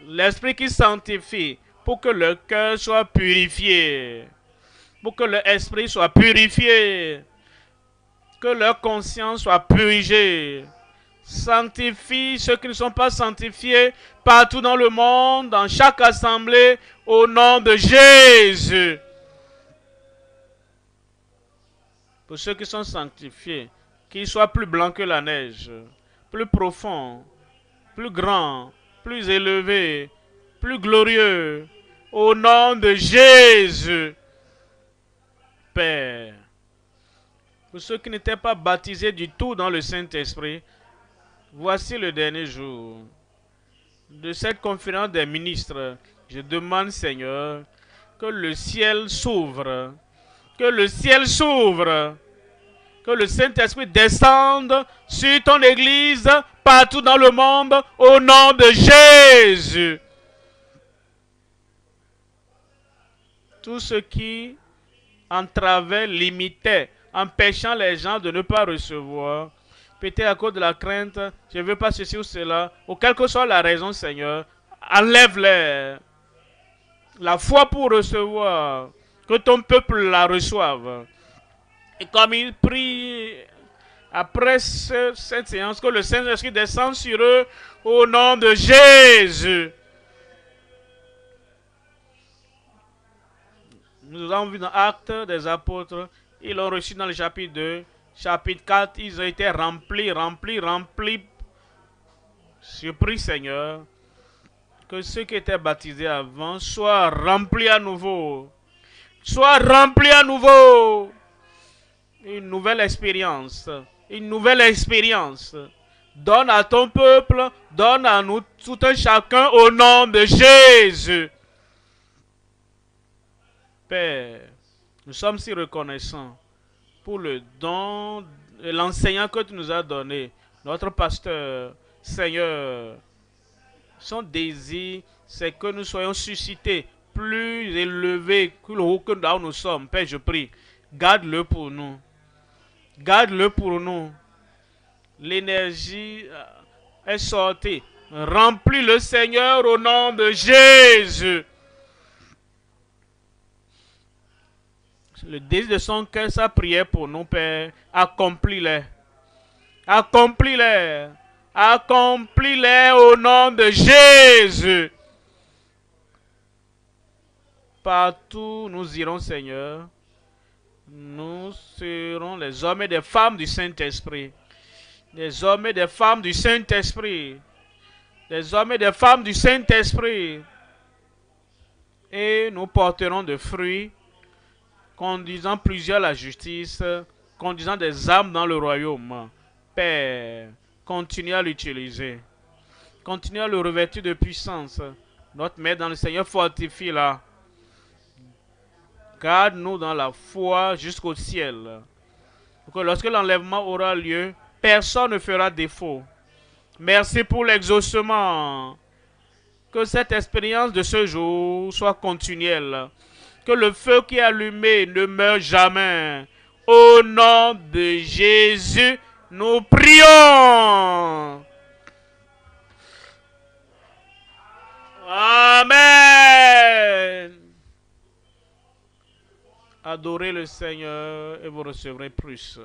l'Esprit qui sanctifie pour que le cœur soit purifié, pour que l'esprit soit purifié, que leur conscience soit purgée. Sanctifie ceux qui ne sont pas sanctifiés partout dans le monde, dans chaque assemblée, au nom de Jésus. Pour ceux qui sont sanctifiés, qu'ils soient plus blancs que la neige, plus profonds, plus grands, plus élevés, plus glorieux. Au nom de Jésus, Père. Pour ceux qui n'étaient pas baptisés du tout dans le Saint-Esprit, voici le dernier jour de cette conférence des ministres. Je demande, Seigneur, que le ciel s'ouvre, que le ciel s'ouvre, que le Saint-Esprit descende sur ton Église partout dans le monde au nom de Jésus. Tout ce qui entravait, limitait, empêchant les gens de ne pas recevoir, peut-être à cause de la crainte, je ne veux pas ceci ou cela, ou quelle que soit la raison, Seigneur, enlève-les. La foi pour recevoir, que ton peuple la reçoive. Et comme il prie après cette séance, que le Saint-Esprit descende sur eux au nom de Jésus. Nous avons vu dans Actes des Apôtres, ils l'ont reçu dans le chapitre 2, chapitre 4, ils ont été remplis. Surpris, Seigneur, que ceux qui étaient baptisés avant soient remplis à nouveau. Soient remplis à nouveau. Une nouvelle expérience. Une nouvelle expérience. Donne à ton peuple, donne à nous tout un chacun au nom de Jésus. Père, nous sommes si reconnaissants pour le don et l'enseignant que tu nous as donné, notre pasteur. Seigneur, son désir, c'est que nous soyons suscités plus élevés que là où nous sommes. Père, je prie, garde-le pour nous. Garde-le pour nous. L'énergie est sortie. Remplis le Seigneur au nom de Jésus. Le désir de son cœur, sa prière pour nous, Père, accomplis-les. Accomplis-les. Accomplis-les au nom de Jésus. Partout nous irons, Seigneur. Nous serons les hommes et des femmes du Saint-Esprit. Les hommes et des femmes du Saint-Esprit. Les hommes et des femmes du Saint-Esprit. Et nous porterons de fruits, conduisant plusieurs à la justice, conduisant des âmes dans le royaume. Père, continue à l'utiliser. Continue à le revêtir de puissance. Notre Mère dans le Seigneur, fortifie-la. Garde-nous dans la foi jusqu'au ciel. Pour que lorsque l'enlèvement aura lieu, personne ne fera défaut. Merci pour l'exaucement. Que cette expérience de ce jour soit continuelle. Que le feu qui est allumé ne meure jamais. Au nom de Jésus, nous prions. Amen. Adorez le Seigneur et vous recevrez plus.